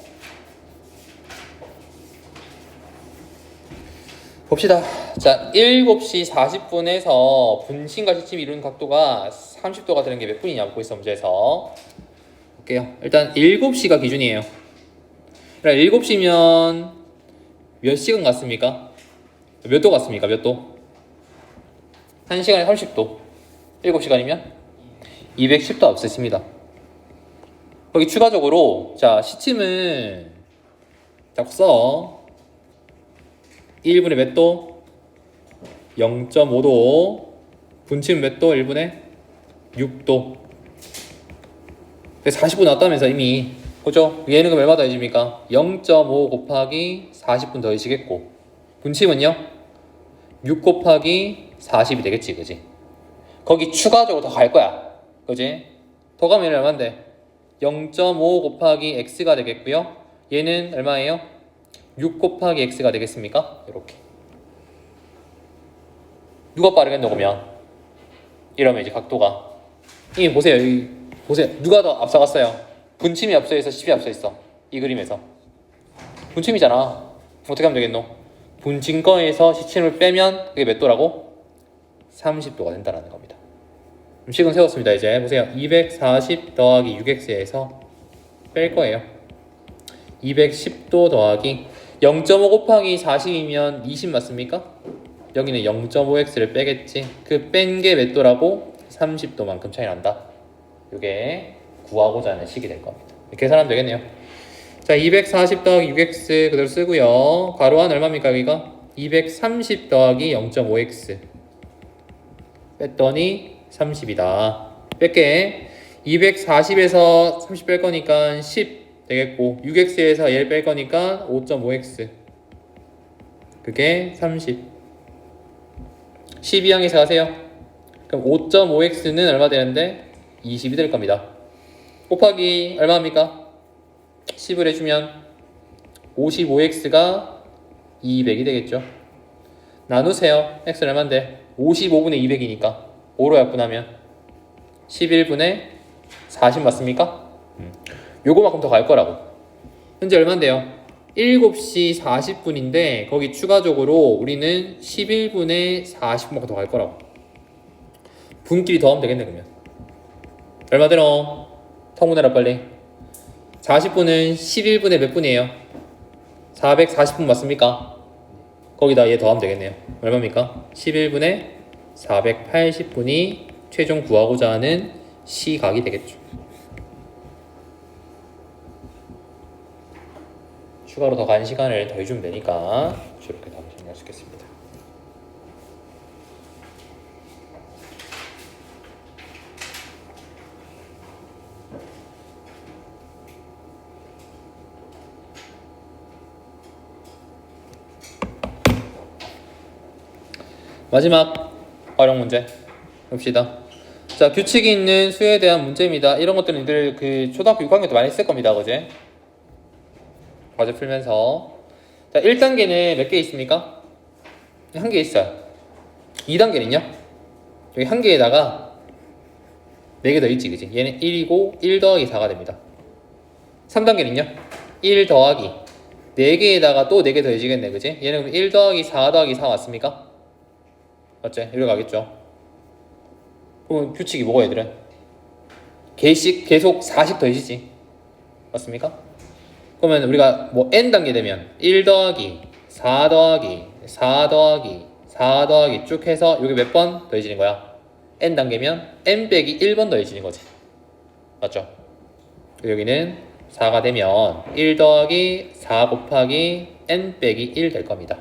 봅시다. 자, 7시 40분에서 분심과 시침이 이루는 각도가 30도가 되는 게 몇 분이냐 보고 있어 문제에서. 볼게요. 일단 7시가 기준이에요. 그러니까 7시면 몇 시간 갔습니까? 몇 도 갔습니까? 몇 도? 1시간에 30도. 7시간이면 210도 앞섰습니다. 거기 추가적으로 자 시침은 자꾸 써. 1분에 몇 도? 0.5도. 분침 몇 도? 1분에 6도. 40분 왔다면서 이미. 그죠? 얘는 그럼 얼마 더해집니까? 0.5 곱하기 40분 더해지겠고 분침은요? 6 곱하기 40이 되겠지 그지? 거기 추가적으로 더 갈 거야 그지? 더 가면 얼마인데? 0.5 곱하기 x가 되겠고요 얘는 얼마예요? 6 곱하기 x가 되겠습니까? 이렇게 누가 빠르겠노 그러면? 이러면 이제 각도가 이미 보세요 여기 보세요 누가 더 앞서갔어요? 분침이 앞서 있어 10이 앞서 있어 이 그림에서 분침이잖아. 어떻게 하면 되겠노? 분침 거에서 시침을 빼면 그게 몇 도라고? 30도가 된다는 겁니다. 식은 세웠습니다. 이제 보세요. 240 더하기 6x에서 뺄 거예요. 210도 더하기 0.5 곱하기 40이면 20 맞습니까? 여기는 0.5x를 빼겠지. 그 뺀 게 몇 도라고? 30도만큼 차이 난다. 이게 구하고자 하는 식이 될 겁니다. 계산하면 되겠네요. 자, 240 더하기 6x 그대로 쓰고요. 괄호 안 얼마입니까 여기가? 230 더하기 0.5x 뺐더니 30이다. 뺄게 240에서 30 뺄 거니까 10 되겠고 6x에서 얘를 뺄 거니까 5.5x 그게 30 12항에서 하세요. 그럼 5.5x는 얼마 되는데? 20이 될 겁니다. 곱하기 얼마입니까? 10을 해주면 55x가 200이 되겠죠. 나누세요. x는 얼마인데? 55분의 200이니까 5로 약분하면 11분의 40 맞습니까? 요거만큼 더 갈 거라고. 현재 얼마인데요? 7시 40분인데 거기 추가적으로 우리는 11분의 40분만큼 더 갈 거라고. 분끼리 더하면 되겠네 그러면. 얼마 되노? 통분해라 빨리. 40분은 11분의 몇 분이에요? 440분 맞습니까? 거기다 얘 더하면 되겠네요. 얼마입니까? 11분의 480분이 최종 구하고자 하는 시각이 되겠죠. 추가로 더 간 시간을 더해주면 되니까 이렇게 답을 정리할 수 있겠습니다. 마지막 활용 문제 봅시다. 자, 규칙이 있는 수에 대한 문제입니다. 이런 것들은 니들 그 초등학교 6학년 때 많이 했을 겁니다. 그제? 과제 풀면서. 자, 1단계는 몇 개 있습니까? 한 개 있어요. 2단계는요? 여기 한 개에다가 4개 더 있지, 그지? 얘는 1이고 1 더하기 4가 됩니다. 3단계는요? 1 더하기 4개에다가 또 4개 더해지겠네, 그지? 얘는 그럼 1 더하기 4 더하기 4 맞습니까? 맞지? 이렇게 가겠죠. 그럼 규칙이 뭐가 얘들은? 계속 4씩 더해지지. 맞습니까? 그러면 우리가 뭐 n단계 되면 1 더하기 4 더하기 4 더하기 4 더하기 쭉 해서 이게 몇 번 더해지는 거야? n단계면 n 빼기 1번 더해지는 거지. 맞죠? 여기는 4가 되면 1 더하기 4 곱하기 n 빼기 1 될 겁니다.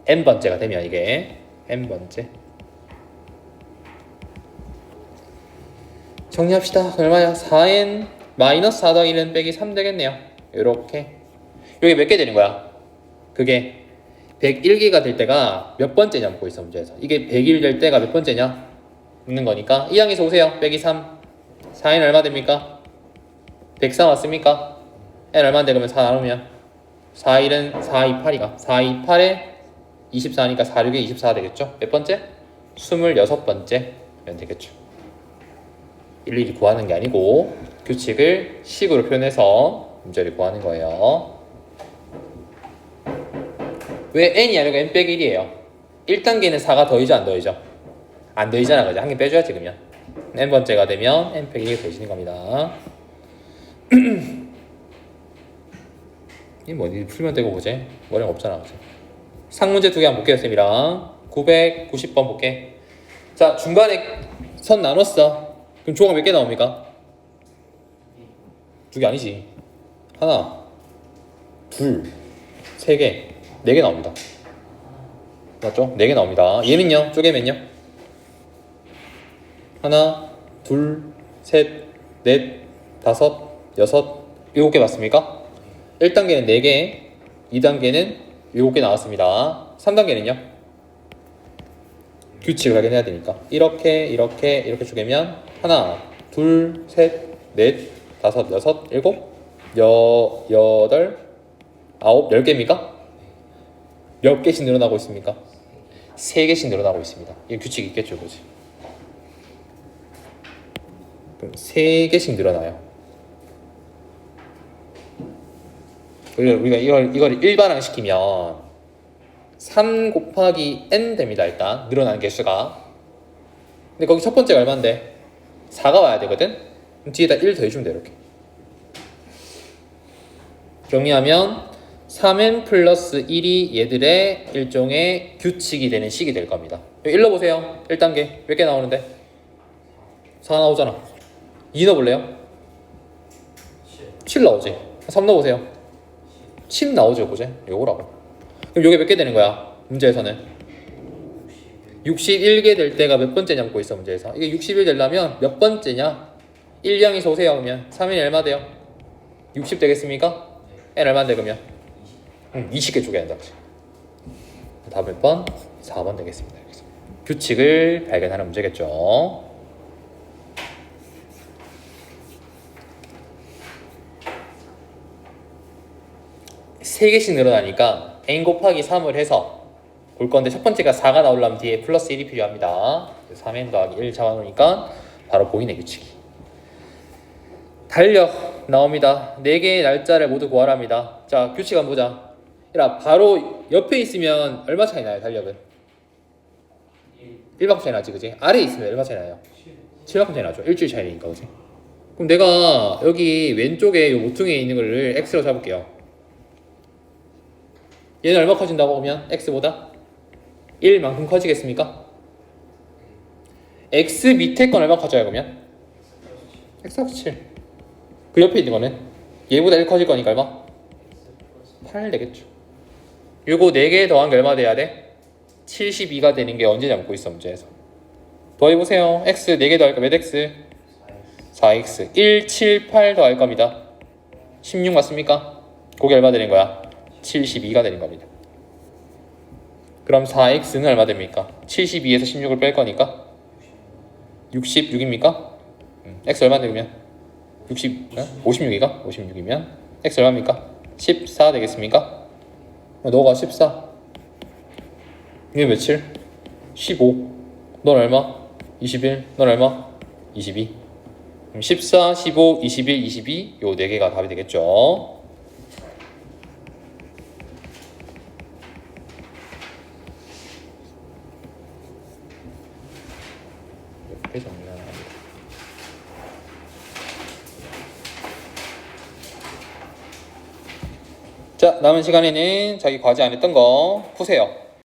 n번째가 되면 이게 n번째. 정리합시다. 얼마야? 4n 마이너스 4 더하기 1은 빼기 3 되겠네요. 요렇게. 여기 몇 개 되는 거야? 그게 101개가 될 때가 몇 번째냐 묻고 있어, 문제에서. 이게 101 될 때가 몇 번째냐 묻는 거니까 이 항에서 오세요. 빼기 3. 4n 얼마 됩니까? 104 맞습니까? n 얼마인데 그러면 4 나누면 4, 1은 4, 2, 8이가 4, 2, 8에 24니까 4, 6에 24 되겠죠? 몇 번째? 26번째 면 되겠죠. 일일이 구하는 게 아니고 규칙을 식으로 표현해서 문제를 구하는 거예요. 왜 n이 아니고 n 빼기 1이에요? 1단계는 4가 더해져 안 더해져? 안 더해지잖아, 그죠? 한 개 빼줘야지 그러면. n번째가 되면 n 빼기 1이 더해지는 겁니다. 이 뭐니 풀면 되고 보지? 머리가 없잖아, 그죠? 상문제 2개 한번 볼게요, 쌤이랑. 990번 볼게. 자, 중간에 선 나눴어. 그럼 조각 몇 개 나옵니까? 2개 아니지. 하나, 둘, 3개, 4개 나옵니다. 맞죠? 4개 나옵니다. 얘는요? 쪼개면요? 하나, 둘, 셋, 넷, 다섯, 여섯, 7개 맞습니까? 1단계는 4개, 2단계는 7개 나왔습니다. 3단계는요? 규칙을 확인해야 되니까 이렇게 쪼개면 하나, 둘, 셋, 넷, 다섯, 여섯, 일곱, 여덟, 아홉, 10개입니까? 몇 개씩 늘어나고 있습니까? 3개씩 늘어나고 있습니다. 이게 규칙이 있겠죠, 그지? 그럼 3개씩 늘어나요. 우리가 이걸 일반항 시키면 3 곱하기 n 됩니다. 일단 늘어나는 개수가. 근데 거기 첫 번째가 얼마인데? 4가 와야 되거든? 그럼 뒤에다 1 더해주면 돼. 이렇게 정리하면 3n 플러스 1이 얘들의 일종의 규칙이 되는 식이 될 겁니다. 여기 1 넣어보세요. 1단계 몇 개 나오는데? 4 나오잖아. 2 넣어볼래요? 7 나오지. 3 넣어보세요. 10 나오죠, 그제? 요거라고. 그럼 요게 몇 개 되는 거야? 문제에서는 61개 될 때가 몇 번째냐 묻고 있어, 문제에서. 이게 61 되려면 몇 번째냐? 1량에서 오세요. 그러면 3n이 얼마 돼요? 60 되겠습니까? n 얼마인데 그러면? 20개 쪼개야 된다. 답 몇 번? 4번 되겠습니다. 여기서. 규칙을 발견하는 문제겠죠. 세 개씩 늘어나니까 n 곱하기 3을 해서 볼 건데 첫 번째가 4가 나오려면 뒤에 플러스 1이 필요합니다. 3n 더하기 1 잡아놓으니까 바로 보이네, 규칙이. 달력 나옵니다. 4개의 날짜를 모두 구하랍니다. 자, 규칙 한번 보자. 얘라, 바로 옆에 있으면 얼마 차이 나요, 달력은? 1만큼 차이 나지, 그지? 아래에 있으면 얼마 차이 나요? 7만큼 차이 나죠. 일주일 차이니까, 그지? 그럼 내가 여기 왼쪽에 이 모퉁이에 있는 거를 x로 잡을게요. 얘는 얼마 커진다고 보면 x보다 1만큼 커지겠습니까? x 밑에 건 얼마 커져요, 그러면? x 7. 그 옆에 있는 거는 얘보다 1 커질 거니까 얼마? 8 되겠죠. 요거 4개 더한 게 얼마 돼야 돼? 72가 되는 게 언제 잡고 있어, 문제에서. 더해보세요. x 4개 더할까? 몇 x? 4x. 1, 7, 8 더할 겁니다. 16 맞습니까? 그게 얼마 되는 거야? 72가 되는 겁니다. 그럼 4x는 얼마 됩니까? 72에서 16을 뺄 거니까 66입니까? x 얼마인데 그러면? 56이가? 56이면 x 얼마입니까? 14 되겠습니까? 너가 14. 이게 며칠? 15. 넌 얼마? 21. 넌 얼마? 22. 그럼 14, 15, 21, 22 요 4개가 답이 되겠죠. 이렇게 정리하는 겁니다. 자, 남은 시간에는 자기 과제 안 했던 거 푸세요.